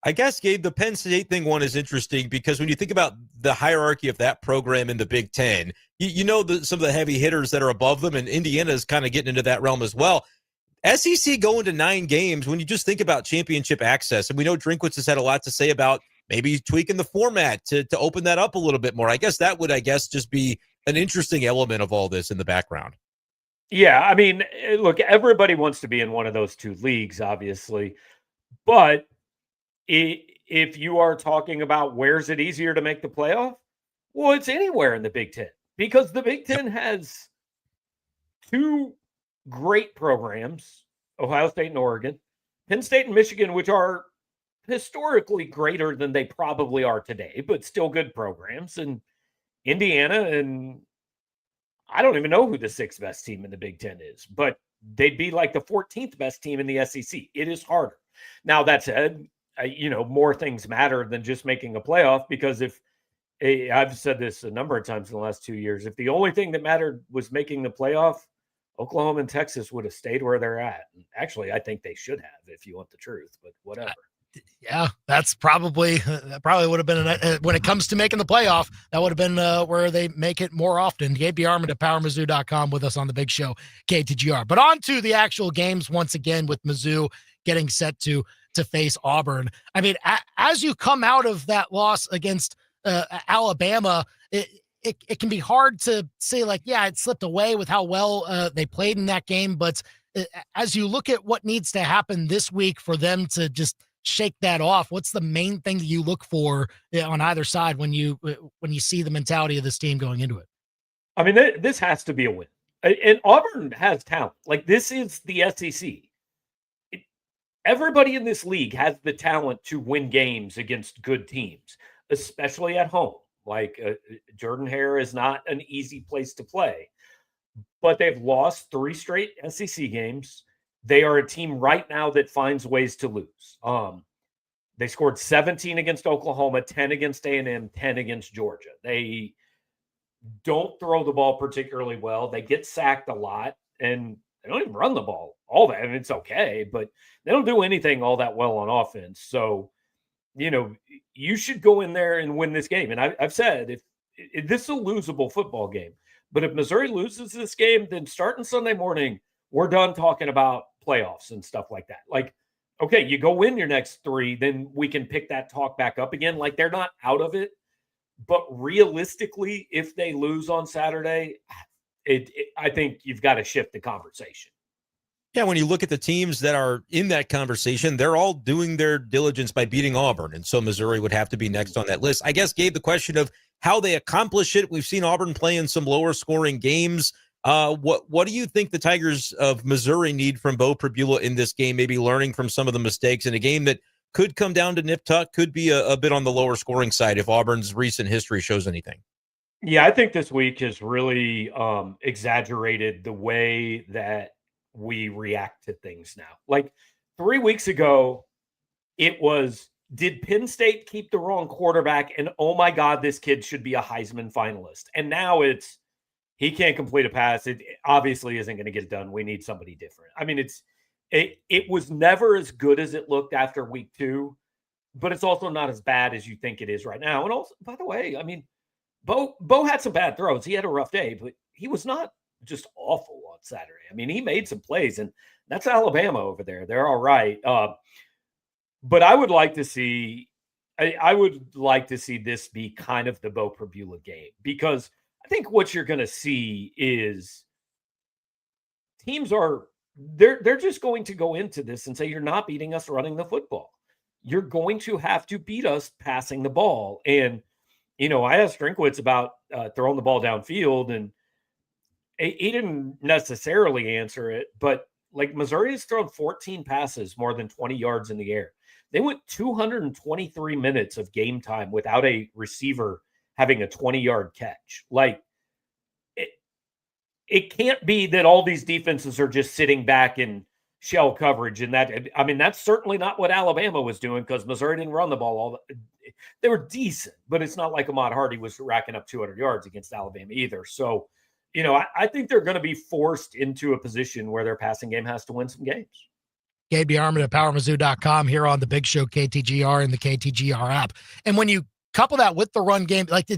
I guess, Gabe, the Penn State thing one is interesting because when you think about the hierarchy of that program in the Big Ten, some of the heavy hitters that are above them, and Indiana is kind of getting into that realm as well. SEC going to 9 games, when you just think about championship access, and we know Drinkwitz has had a lot to say about maybe tweaking the format to open that up a little bit more. I guess that would, just be an interesting element of all this in the background. Yeah, I mean, look, everybody wants to be in one of those 2 leagues, obviously. But if you are talking about where's it easier to make the playoff, well, it's anywhere in the Big Ten, because the Big Ten has 2 great programs, Ohio State and Oregon, Penn State and Michigan, which are historically greater than they probably are today, but still good programs, and Indiana, and I don't even know who the 6th best team in the Big Ten is, but they'd be like the 14th best team in the SEC. It is harder. Now, that said, more things matter than just making a playoff, because if I've said this a number of times in the last 2 years. If the only thing that mattered was making the playoff, Oklahoma and Texas would have stayed where they're at. Actually, I think they should have, if you want the truth, but whatever. Yeah, that's probably would have been when it comes to making the playoff. That would have been where they make it more often. Gabe DeArmond at PowerMizzou.com with us on the big show, KTGR. But on to the actual games once again with Mizzou getting set to face Auburn. I mean, as you come out of that loss against Alabama, it can be hard to say like, yeah, it slipped away with how well they played in that game. But as you look at what needs to happen this week for them to just shake that off, what's the main thing that you look for on either side when you see the mentality of this team going into it? I mean, this has to be a win. And Auburn has talent. Like, this is the SEC. Everybody in this league has the talent to win games against good teams, especially at home. Like, Jordan-Hare is not an easy place to play. But they've lost 3 straight SEC games. They are a team right now that finds ways to lose. They scored 17 against Oklahoma, 10 against A&M, 10 against Georgia. They don't throw the ball particularly well. They get sacked a lot, and they don't even run the ball all that. I mean, it's okay, but they don't do anything all that well on offense. So, you should go in there and win this game. And I've said, if this is a losable football game, but if Missouri loses this game, then starting Sunday morning, we're done talking about playoffs and stuff like that. Like, okay, you go win your next 3, then we can pick that talk back up again. Like, they're not out of it. But realistically, if they lose on Saturday, I think you've got to shift the conversation. Yeah, when you look at the teams that are in that conversation, they're all doing their diligence by beating Auburn. And so Missouri would have to be next on that list. I guess, Gabe, the question of how they accomplish it, we've seen Auburn play in some lower scoring games. What do you think the Tigers of Missouri need from Bo Pribula in this game, maybe learning from some of the mistakes in a game that could come down to nip-tuck, could be a bit on the lower scoring side if Auburn's recent history shows anything? Yeah, I think this week has really exaggerated the way that we react to things now. Like 3 weeks ago, it was, did Penn State keep the wrong quarterback? And oh my God, this kid should be a Heisman finalist. And now it's, he can't complete a pass. It obviously isn't going to get it done. We need somebody different. I mean, it was never as good as it looked after week 2, but it's also not as bad as you think it is right now. And also, by the way, I mean, Bo had some bad throws. He had a rough day, but he was not just awful on Saturday. I mean, he made some plays, and that's Alabama over there. They're all right. But I would like to see, this be kind of the Bo Pribula game, because I think what you're going to see is teams they're just going to go into this and say, you're not beating us running the football. You're going to have to beat us passing the ball. And, I asked Drinkwitz about throwing the ball downfield, and he didn't necessarily answer it, but like Missouri has thrown 14 passes more than 20 yards in the air. They went 223 minutes of game time without a receiver having a 20-yard catch. Like, it can't be that all these defenses are just sitting back in shell coverage. And that's certainly not what Alabama was doing, because Missouri didn't run the ball they were decent, but it's not like Ahmad Hardy was racking up 200 yards against Alabama either. So, I think they're going to be forced into a position where their passing game has to win some games. Gabe DeArmond at PowerMizzou.com here on the Big Show, KTGR and the KTGR app. And when you couple that with the run game, like,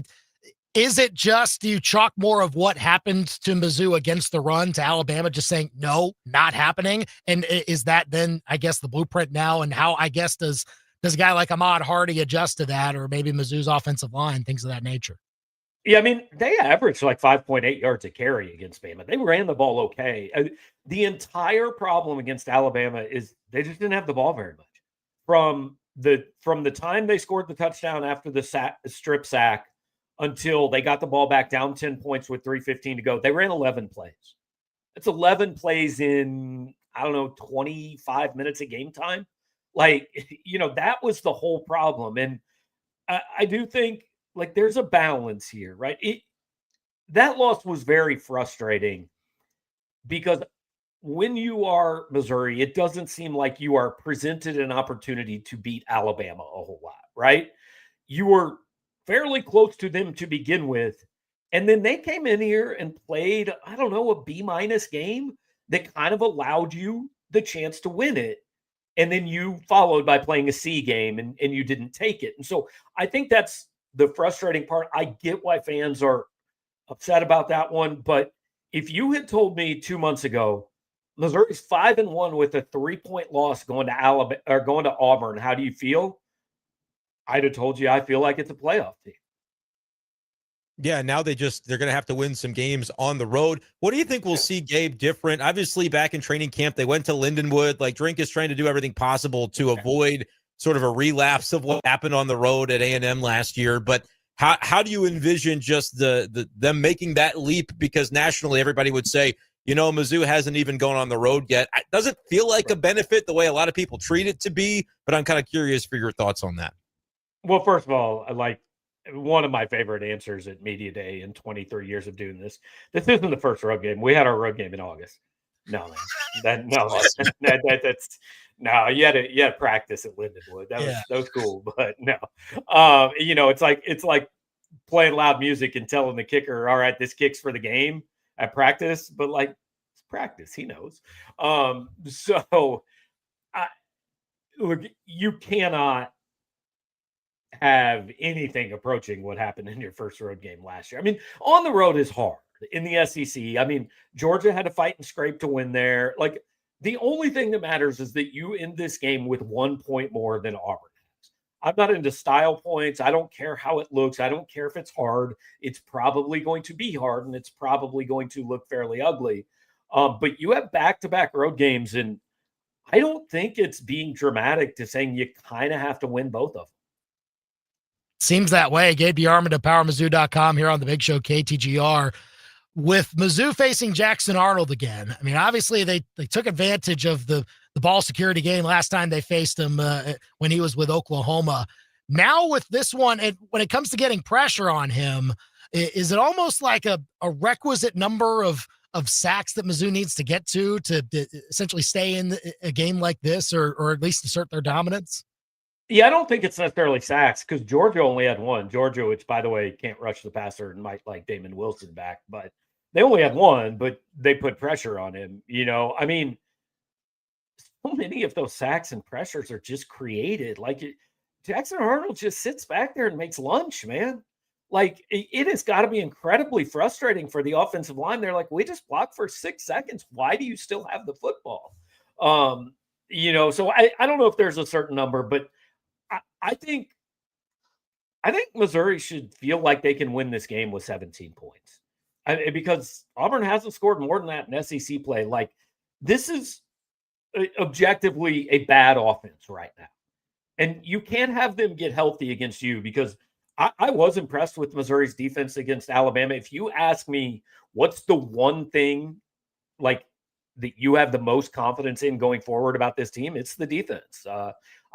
is it just, do you chalk more of what happened to Mizzou against the run to Alabama just saying, no, not happening? And is that then, I guess, the blueprint now? And how, I guess, does a guy like Ahmad Hardy adjust to that, or maybe Mizzou's offensive line, things of that nature? Yeah, I mean, they averaged like 5.8 yards a carry against Bama. They ran the ball okay. The entire problem against Alabama is they just didn't have the ball very much. From the time they scored the touchdown after the strip sack until they got the ball back down 10 points with 3:15 to go, they ran 11 plays. That's 11 plays in, 25 minutes of game time. Like, that was the whole problem. And I do think, like, there's a balance here, right? That loss was very frustrating because when you are Missouri, it doesn't seem like you are presented an opportunity to beat Alabama a whole lot, right? You were fairly close to them to begin with. And then they came in here and played, I don't know, a B- game that kind of allowed you the chance to win it. And then you followed by playing a C game and you didn't take it. And so I think that's the frustrating part. I get why fans are upset about that one. But if you had told me 2 months ago, Missouri's 5-1 with a 3-point loss going to Alabama or going to Auburn, how do you feel? I'd have told you I feel like it's a playoff team. Yeah, now they're going to have to win some games on the road. What do you think we'll see, Gabe, different? Obviously, back in training camp, they went to Lindenwood. Like, Drink is trying to do everything possible to avoid sort of a relapse of what happened on the road at A&M last year. But how do you envision just them making that leap? Because nationally, everybody would say, Mizzou hasn't even gone on the road yet. It doesn't feel like a benefit the way a lot of people treat it to be, but I'm kind of curious for your thoughts on that. Well, first of all, one of my favorite answers at Media Day in 23 years of doing this. This isn't the first road game. We had our road game in August. No, man. That's no. You had to practice at Lindenwood. That was cool, but no. It's like playing loud music and telling the kicker, "All right, this kick's for the game." At practice, but it's practice. He knows. Look, you cannot have anything approaching what happened in your first road game last year. I mean, on the road is hard in the SEC. I mean, Georgia had to fight and scrape to win there. Like, the only thing that matters is that you end this game with 1 point more than Auburn has. I'm not into style points. I don't care how it looks. I don't care if it's hard. It's probably going to be hard, and it's probably going to look fairly ugly. But you have back-to-back road games, and I don't think it's being dramatic to saying you kind of have to win both of them. Seems that way. Gabe DeArmond of PowerMizzou.com here on the Big Show KTGR. With Mizzou facing Jackson Arnold again, I mean, obviously they took advantage of the ball security game last time they faced him when he was with Oklahoma. Now with this one, when it comes to getting pressure on him, is it almost like a requisite number of sacks that Mizzou needs to get to essentially stay in a game like this or at least assert their dominance? Yeah, I don't think it's necessarily sacks because Georgia only had one. Georgia, which, by the way, can't rush the passer and might like Damon Wilson back, but they only had one, but they put pressure on him. I mean, so many of those sacks and pressures are just created. Jackson Arnold just sits back there and makes lunch, man. It has got to be incredibly frustrating for the offensive line. They're like, we just blocked for 6 seconds. Why do you still have the football? So I don't know if there's a certain number, but I think Missouri should feel like they can win this game with 17 points because Auburn hasn't scored more than that in SEC play. This is objectively a bad offense right now. And you can't have them get healthy against you because I was impressed with Missouri's defense against Alabama. If you ask me what's the one thing that you have the most confidence in going forward about this team, it's the defense.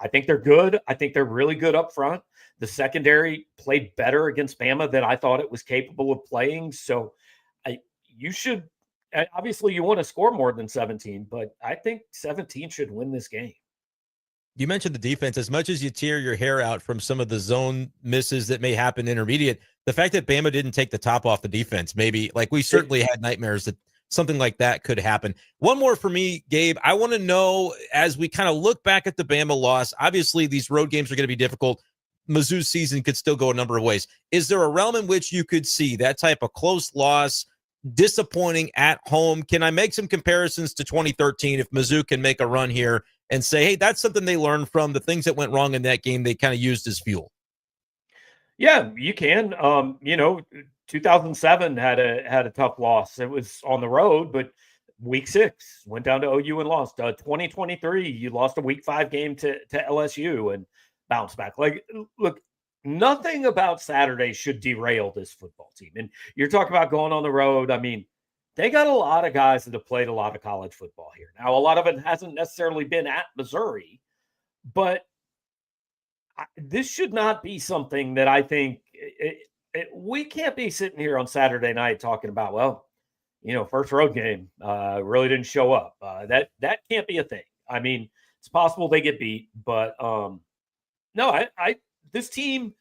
I think they're good. I think they're really good up front. The secondary played better against Bama than I thought it was capable of playing. So you should – obviously you want to score more than 17, but I think 17 should win this game. You mentioned the defense. As much as you tear your hair out from some of the zone misses that may happen intermediate, the fact that Bama didn't take the top off the defense, maybe we certainly had nightmares that something like that could happen. One more for me, Gabe. I want to know, as we kind of look back at the Bama loss, obviously these road games are going to be difficult. Mizzou's season could still go a number of ways. Is there a realm in which you could see that type of close loss, disappointing at home? Can I make some comparisons to 2013 if Mizzou can make a run here and say, hey, that's something they learned from the things that went wrong in that game they kind of used as fuel? Yeah, you can. 2007 had a tough loss. It was on the road, but week 6 went down to OU and lost. 2023, you lost a week 5 game to LSU and bounced back. Look, nothing about Saturday should derail this football team. And you're talking about going on the road. I mean, they got a lot of guys that have played a lot of college football here. Now, a lot of it hasn't necessarily been at Missouri, but this should not be something that I think we can't be sitting here on Saturday night talking about, first road game really didn't show up. That can't be a thing. I mean, it's possible they get beat, but no, this team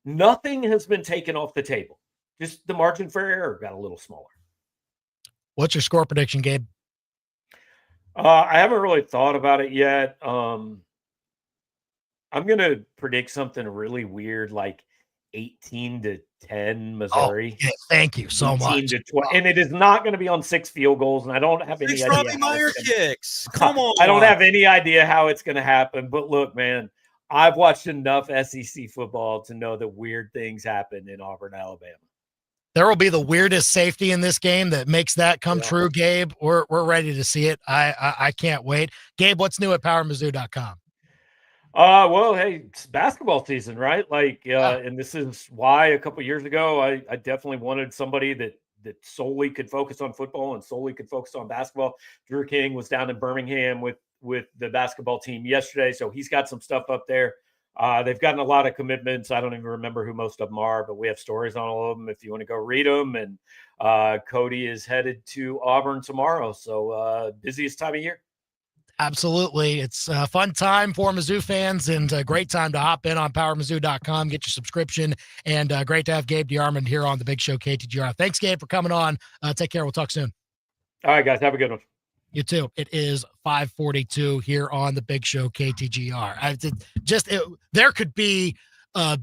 nothing has been taken off the table. Just the margin for error got a little smaller. What's your score prediction, Gabe? I haven't really thought about it yet. I'm going to predict something really weird, like 18-10 Missouri. Oh, yeah, thank you so much. 18-20, and it is not going to be on 6 field goals, and I don't have any idea. Robbie Meyer kicks. Come on. I don't have any idea how it's going to happen. But look, man, I've watched enough SEC football to know that weird things happen in Auburn, Alabama. There will be the weirdest safety in this game that makes that come true, Gabe. We're ready to see it. I can't wait. Gabe, what's new at PowerMizzou.com? Well, hey, it's basketball season, right? Like, and this is why a couple years ago, I definitely wanted somebody that solely could focus on football and solely could focus on basketball. Drew King was down in Birmingham with the basketball team yesterday, so he's got some stuff up there. They've gotten a lot of commitments. I don't even remember who most of them are, but we have stories on all of them if you want to go read them. And Cody is headed to Auburn tomorrow, so busiest time of year. Absolutely. It's a fun time for Mizzou fans and a great time to hop in on PowerMizzou.com, get your subscription, and great to have Gabe DeArmond here on the Big Show KTGR. Thanks, Gabe, for coming on. Take care. We'll talk soon. All right, guys. Have a good one. You too. It is 5:42 here on the Big Show KTGR. There could be a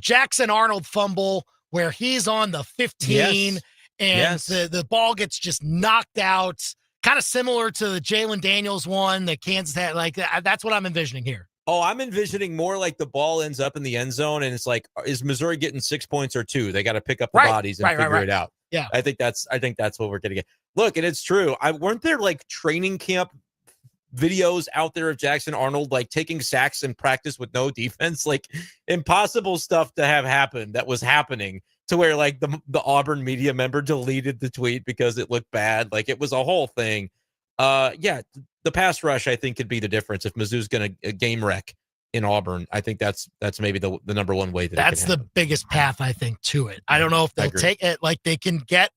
Jackson Arnold fumble where he's on the 15 and the ball gets just knocked out. Kind of similar to the Jalen Daniels one that Kansas had. Like that's what I'm envisioning here. Oh, I'm envisioning more like the ball ends up in the end zone, and it's like, is Missouri getting 6 points or 2? They got to pick up the bodies and figure it out. Yeah, I think that's what we're gonna get. Look, and it's true. Weren't there like training camp videos out there of Jackson Arnold like taking sacks in practice with no defense? Like impossible stuff to have happen that was happening. To where like the Auburn media member deleted the tweet because it looked bad. Like it was a whole thing. The pass rush I think could be the difference if Mizzou's going to game wreck in Auburn. I think that's maybe the number one way that's the biggest path I think to it. I don't know if they'll take it. Like they can get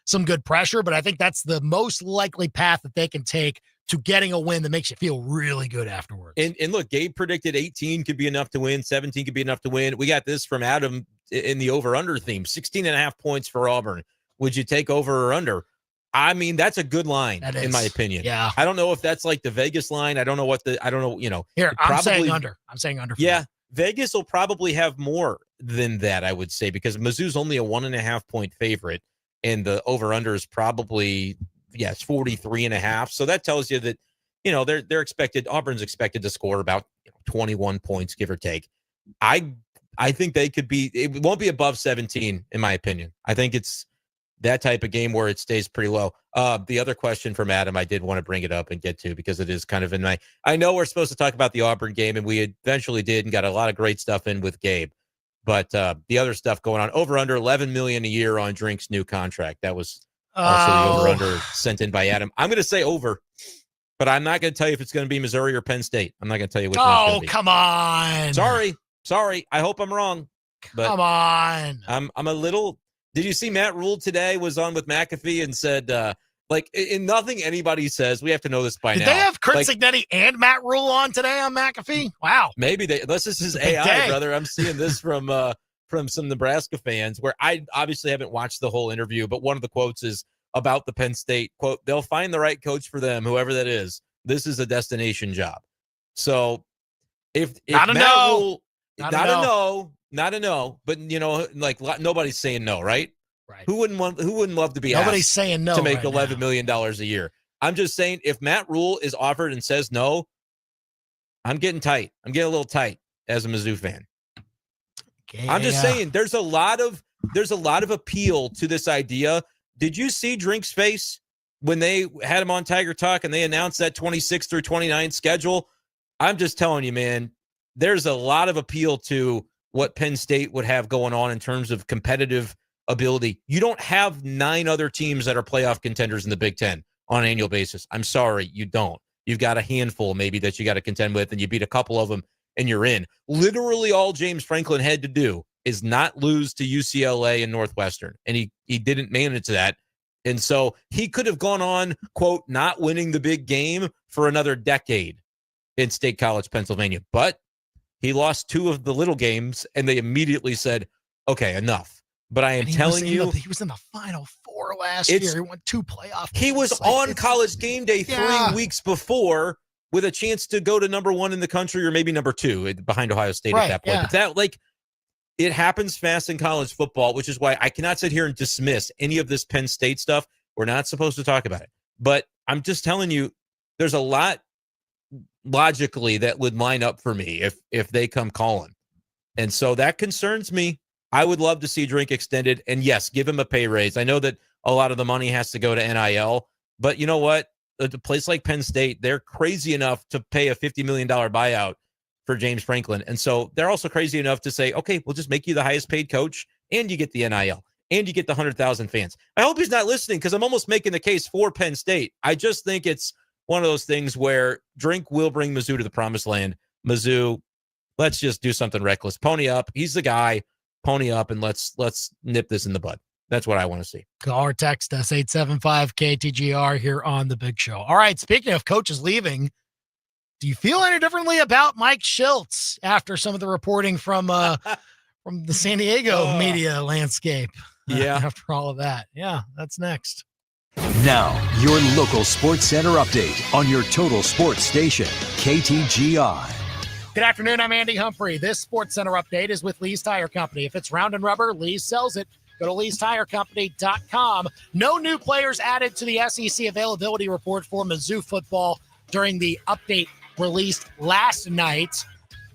some good pressure, but I think that's the most likely path that they can take to getting a win that makes you feel really good afterwards. And look, Gabe predicted 18 could be enough to win. 17 could be enough to win. We got this from Adam in the over-under theme, 16.5 points for Auburn. Would you take over or under? I mean, that's a good line in my opinion. Yeah. I don't know if that's like the Vegas line. I don't know, Here, I'm saying under. I'm saying under. Yeah. Vegas will probably have more than that, I would say, because Mizzou's only a 1.5 point favorite and the over-under is probably, it's 43.5. So that tells you that, they're expected, Auburn's expected to score about 21 points, give or take. I think they could be, it won't be above 17, in my opinion. I think it's that type of game where it stays pretty low. The other question from Adam, I did want to bring it up and get to because it is kind of I know we're supposed to talk about the Auburn game, and we eventually did and got a lot of great stuff in with Gabe. But the other stuff going on, over under $11 million a year on Drink's new contract. That was also the over under sent in by Adam. I'm going to say over, but I'm not going to tell you if it's going to be Missouri or Penn State. I'm not going to tell you which one's going to be. Come on. Sorry. I hope I'm wrong. But come on. I'm a little. Did you see Matt Rule today was on with McAfee and said, in nothing anybody says, we have to know this by now. Did they have Chris Signetti and Matt Rule on today on McAfee? Wow. Maybe unless this is AI, brother. I'm seeing this from some Nebraska fans where I obviously haven't watched the whole interview, but one of the quotes is about the Penn State quote. They'll find the right coach for them, whoever that is. This is a destination job. So if not a Matt no. Rule, not a no, but nobody's saying no, right? Right. Who wouldn't love to be nobody's asked saying no to make right $11 now. million a year? I'm just saying if Matt Rule is offered and says no, I'm getting tight. I'm getting a little tight as a Mizzou fan. Okay, I'm just saying there's a lot of appeal to this idea. Did you see Drink's face when they had him on Tiger Talk and they announced that 26 through 29 schedule? I'm just telling you, man, there's a lot of appeal to what Penn State would have going on in terms of competitive ability. You don't have 9 other teams that are playoff contenders in the Big Ten on an annual basis. I'm sorry, you don't. You've got a handful maybe that you got to contend with, and you beat a couple of them and you're in. Literally all James Franklin had to do is not lose to UCLA and Northwestern, and he didn't manage that. And so he could have gone on, quote, not winning the big game for another decade in State College, Pennsylvania. But He lost 2 of the little games, and they immediately said, okay, enough. But I am telling you, he was in the Final Four last year. He won 2 playoff games. He was on College Game Day 3 weeks before with a chance to go to number 1 in the country or maybe number 2 behind Ohio State at that point. But that, like, it happens fast in college football, which is why I cannot sit here and dismiss any of this Penn State stuff. We're not supposed to talk about it. But I'm just telling you, there's a lot logically that would line up for me if they come calling. And so that concerns me. I would love to see Drink extended, and yes, give him a pay raise. I know that a lot of the money has to go to NIL, but you know what? A place like Penn State, they're crazy enough to pay a $50 million buyout for James Franklin. And so they're also crazy enough to say, okay, we'll just make you the highest paid coach, and you get the NIL, and you get the 100,000 fans. I hope he's not listening, because I'm almost making the case for Penn State. I just think it's one of those things where Drink will bring Mizzou to the promised land. Mizzou, let's just do something reckless. Pony up. He's the guy. Pony up, and let's nip this in the bud. That's what I want to see. Call or text us 875-KTGR here on The Big Show. All right, speaking of coaches leaving, do you feel any differently about Mike Schultz after some of the reporting from the San Diego media landscape? Yeah. After all of that. Yeah, that's next. Now, your local sports center update on your total sports station, KTGR. Good afternoon. I'm Andy Humphrey. This Sports Center update is with Lee's Tire Company. If it's round and rubber, Lee's sells it. Go to leestirecompany.com. No new players added to the SEC availability report for Mizzou football during the update released last night.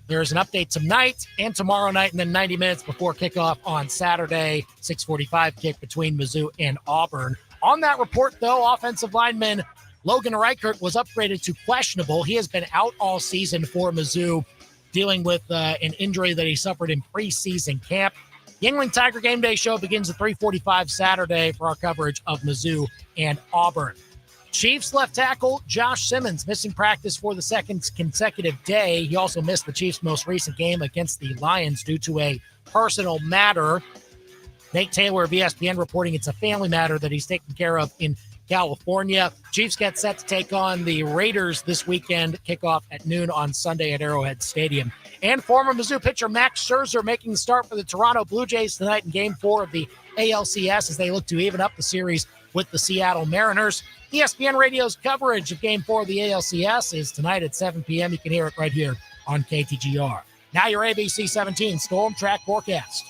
There's an update tonight and tomorrow night, and then 90 minutes before kickoff on Saturday, 6:45 kick between Mizzou and Auburn. On that report, though, offensive lineman Logan Reichert was upgraded to questionable. He has been out all season for Mizzou, dealing with an injury that he suffered in preseason camp. Yingling Tiger Game Day show begins at 3:45 Saturday for our coverage of Mizzou and Auburn. Chiefs left tackle Josh Simmons missing practice for the second consecutive day. He also missed the Chiefs' most recent game against the Lions due to a personal matter. Nate Taylor of ESPN reporting it's a family matter that he's taken care of in California. Chiefs get set to take on the Raiders this weekend, kickoff at noon on Sunday at Arrowhead Stadium. And former Mizzou pitcher Max Scherzer making the start for the Toronto Blue Jays tonight in Game 4 of the ALCS as they look to even up the series with the Seattle Mariners. ESPN Radio's coverage of Game 4 of the ALCS is tonight at 7 p.m. You can hear it right here on KTGR. Now your ABC 17 Storm Track forecast.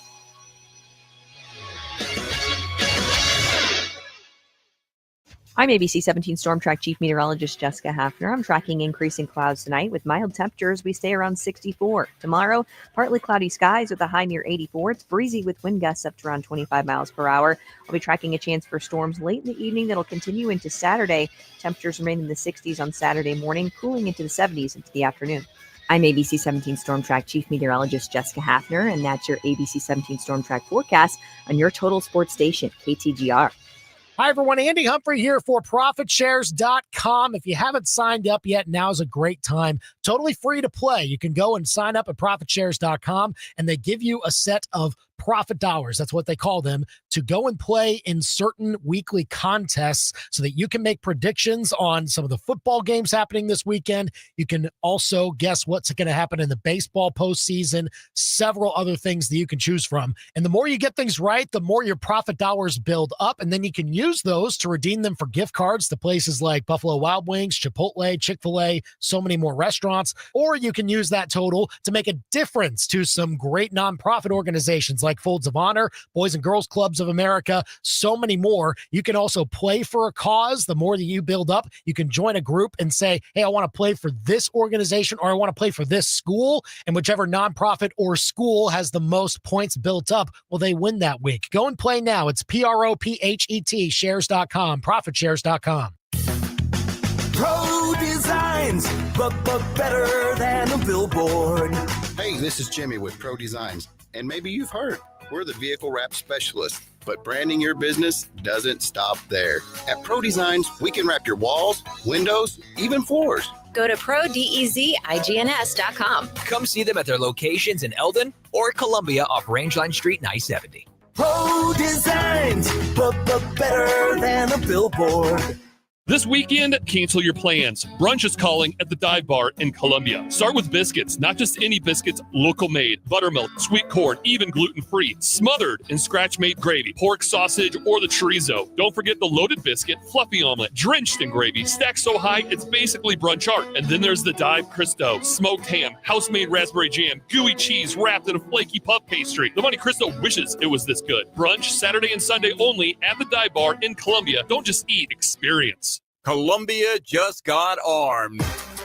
I'm ABC 17 Storm Track Chief Meteorologist Jessica Hafner. I'm tracking increasing clouds tonight with mild temperatures. We stay around 64. Tomorrow, partly cloudy skies with a high near 84. It's breezy with wind gusts up to around 25 miles per hour. I'll be tracking a chance for storms late in the evening that'll continue into Saturday. Temperatures remain in the 60s on Saturday morning, cooling into the 70s into the afternoon. I'm ABC 17 Storm Track Chief Meteorologist Jessica Hafner, and that's your ABC 17 Storm Track forecast on your total sports station, KTGR. Hi, everyone. Andy Humphrey here for ProfitShares.com. If you haven't signed up yet, now's a great time. Totally free to play. You can go and sign up at ProfitShares.com, and they give you a set of profit dollars. That's what they call them, to go and play in certain weekly contests so that you can make predictions on some of the football games happening this weekend. You can also guess what's going to happen in the baseball postseason, several other things that you can choose from. And the more you get things right, the more your profit dollars build up, and then you can use those to redeem them for gift cards to places like Buffalo Wild Wings, Chipotle, Chick-fil-A, so many more restaurants. Or you can use that total to make a difference to some great nonprofit organizations like Folds of Honor, Boys and Girls Clubs of America, so many more. You can also play for a cause. The more that you build up, you can join a group and say, hey, I want to play for this organization, or I want to play for this school. And whichever nonprofit or school has the most points built up, well, they win that week. Go and play now. It's PROPHET, shares.com, ProfitShares.com. Pro Designs, but better than a billboard. Hey, this is Jimmy with Pro Designs, and maybe you've heard, we're the vehicle wrap specialists, but branding your business doesn't stop there. At Pro Designs, we can wrap your walls, windows, even floors. Go to ProDesigns.com. Come see them at their locations in Eldon or Columbia off Rangeline Street and I-70. Pro Designs, but better than a billboard. This weekend, cancel your plans. Brunch is calling at the Dive Bar in Columbia. Start with biscuits, not just any biscuits, local made, buttermilk, sweet corn, even gluten-free, smothered in scratch-made gravy, pork sausage, or the chorizo. Don't forget the loaded biscuit, fluffy omelet, drenched in gravy, stacked so high it's basically brunch art. And then there's the Dive Cristo, smoked ham, house-made raspberry jam, gooey cheese wrapped in a flaky puff pastry. The Monte Cristo wishes it was this good. Brunch Saturday and Sunday only at the Dive Bar in Columbia. Don't just eat, experience. Columbia just got armed.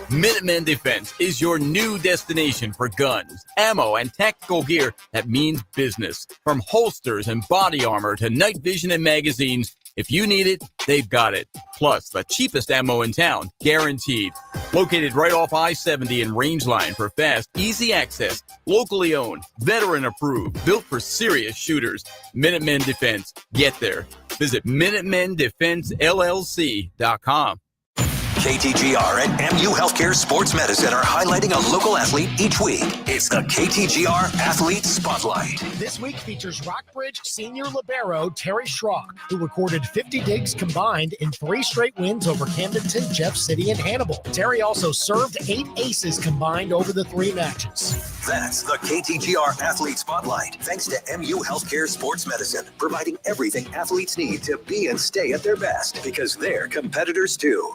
Minutemen Defense is your new destination for guns, ammo, and tactical gear that means business. From holsters and body armor to night vision and magazines, if you need it, they've got it. Plus, the cheapest ammo in town, guaranteed. Located right off I-70 and Rangeline for fast, easy access, locally owned, veteran approved, built for serious shooters. Minutemen Defense. Get there. Visit MinutemenDefenseLLC.com. KTGR and MU Healthcare Sports Medicine are highlighting a local athlete each week. It's the KTGR Athlete Spotlight. This week features Rockbridge senior libero Terry Schrock, who recorded 50 digs combined in 3 straight wins over Camdenton, Jeff City, and Hannibal. Terry also served 8 aces combined over the 3 matches. That's the KTGR Athlete Spotlight, thanks to MU Healthcare Sports Medicine, providing everything athletes need to be and stay at their best, because they're competitors too.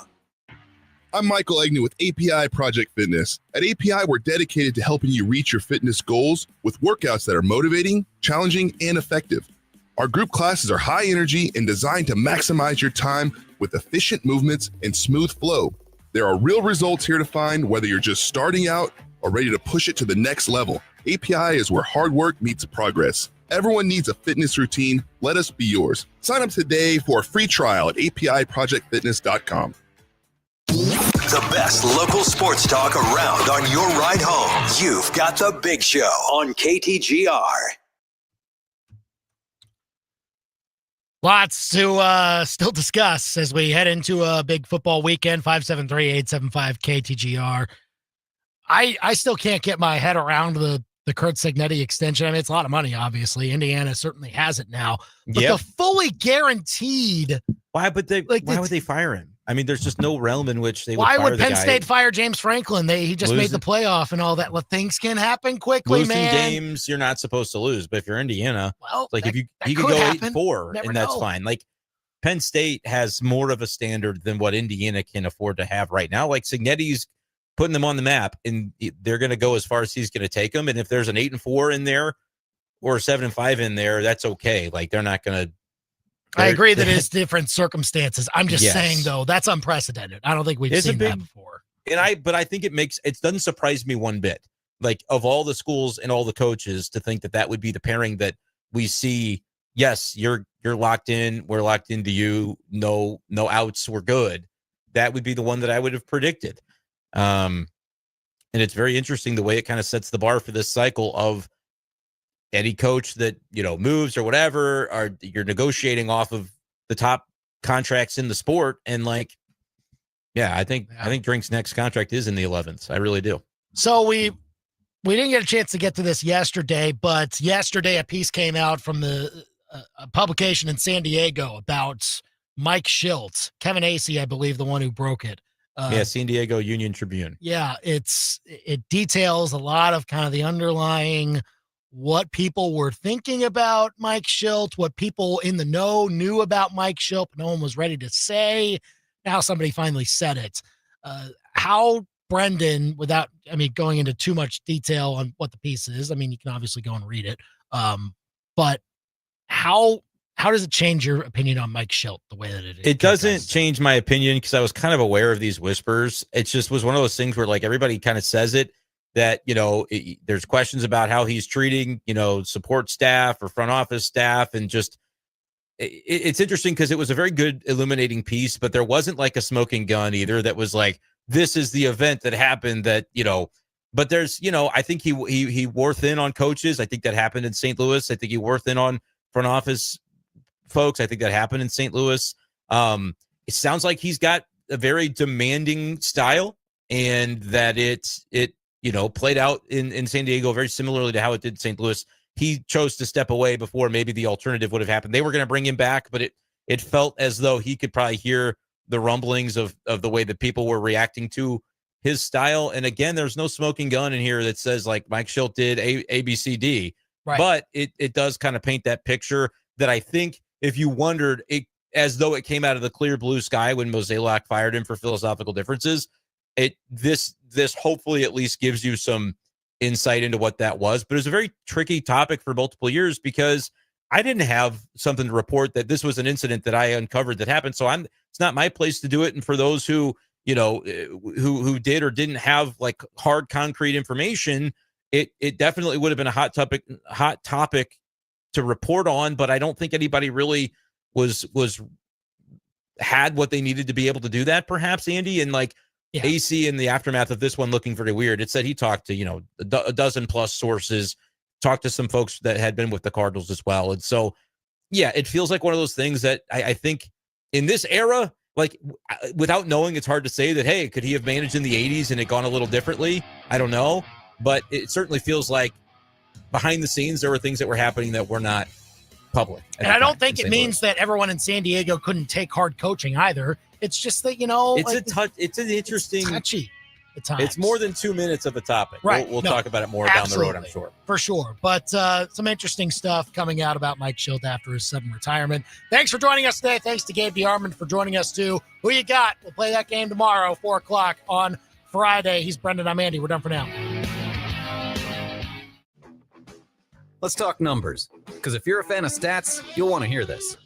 I'm Michael Agnew with API Project Fitness. At API, we're dedicated to helping you reach your fitness goals with workouts that are motivating, challenging, and effective. Our group classes are high energy and designed to maximize your time with efficient movements and smooth flow. There are real results here to find, whether you're just starting out or ready to push it to the next level. API is where hard work meets progress. Everyone needs a fitness routine. Let us be yours. Sign up today for a free trial at apiprojectfitness.com. The best local sports talk around on your ride home. You've got The Big Show on KTGR. Lots to still discuss as we head into a big football weekend. 573-875-KTGR. I still can't get my head around the Kurt Cignetti extension. I mean, it's a lot of money, obviously. Indiana certainly has it now. But the fully guaranteed. Why would they fire him? I mean, there's just no realm in which they would Why fire would the Penn guy. State fire James Franklin? He just made the playoff and all that. Well, things can happen quickly, Losing man. games you're not supposed to lose, but if you're Indiana, well, like that, if that you could could go happen. 8-4 Never and that's know. fine. Like Penn State has more of a standard than what Indiana can afford to have right now. Like Cignetti's putting them on the map, and they're going to go as far as he's going to take them. And if there's an 8-4 in there or 7-5 in there, that's okay. Like they're not going to. I agree that it's different circumstances. I'm just Yes. saying, though, that's unprecedented. I don't think we've seen that before. But I think it doesn't surprise me one bit. Like of all the schools and all the coaches to think that would be the pairing that we see. Yes, you're locked in. We're locked into you. No outs. We're good. That would be the one that I would have predicted. And it's very interesting the way it kind of sets the bar for this cycle of any coach that, moves or whatever, or you're negotiating off of the top contracts in the sport. And I think Drink's next contract is in the 11th. I really do. So we didn't get a chance to get to this yesterday, but yesterday a piece came out from the a publication in San Diego about Mike Schilt, Kevin Acey, I believe, the one who broke it. San Diego Union Tribune. Yeah, it details a lot of kind of the underlying what people were thinking about Mike Schilt, what people in the know knew about Mike Schilt, but no one was ready to say. Now somebody finally said it. How Brendan, without going into too much detail on what the piece is, you can obviously go and read it. But how does it change your opinion on Mike Schilt the way that it is? It doesn't change my opinion because I was kind of aware of these whispers. It just was one of those things where everybody kind of says it, that, there's questions about how he's treating, support staff or front office staff. And just, it's interesting because it was a very good illuminating piece, but there wasn't like a smoking gun either that was like, this is the event that happened that, but there's, I think he wore thin on coaches. I think that happened in St. Louis. I think he wore thin on front office folks. I think that happened in St. Louis. It sounds like he's got a very demanding style and that it played out in San Diego very similarly to how it did in St. Louis. He chose to step away before maybe the alternative would have happened. They were going to bring him back, but it felt as though he could probably hear the rumblings of the way that people were reacting to his style. And again, there's no smoking gun in here that says like Mike Schilt did A, B, C, D. Right. But it does kind of paint that picture that I think if you wondered, it as though it came out of the clear blue sky when Mozeliak fired him for philosophical differences, this hopefully at least gives you some insight into what that was. But it was a very tricky topic for multiple years because I didn't have something to report that this was an incident that I uncovered that happened. So it's not my place to do it. And for those who, you know, who did or didn't have like hard concrete information, it definitely would have been a hot topic to report on. But I don't think anybody really had what they needed to be able to do that, perhaps, Andy. And like AC in the aftermath of this one looking pretty weird. It said he talked to, you know, a dozen plus sources, talked to some folks that had been with the Cardinals as well. And so, yeah, it feels like one of those things that I think in this era, like without knowing, it's hard to say that, hey, could he have managed in the 80s and it gone a little differently? I don't know. But it certainly feels like behind the scenes, there were things that were happening that were not public. And I don't think it means that everyone in San Diego couldn't take hard coaching either. It's just that, you know, it's an interesting, it's touchy at times. It's more than 2 minutes of a topic. Right. We'll talk about it more down the road, I'm sure. For sure. But some interesting stuff coming out about Mike Schilt after his sudden retirement. Thanks for joining us today. Thanks to Gabe DeArmond for joining us too. Who you got? We'll play that game tomorrow, 4:00 on Friday. He's Brendan. I'm Andy. We're done for now. Let's talk numbers, because if you're a fan of stats, you'll want to hear this.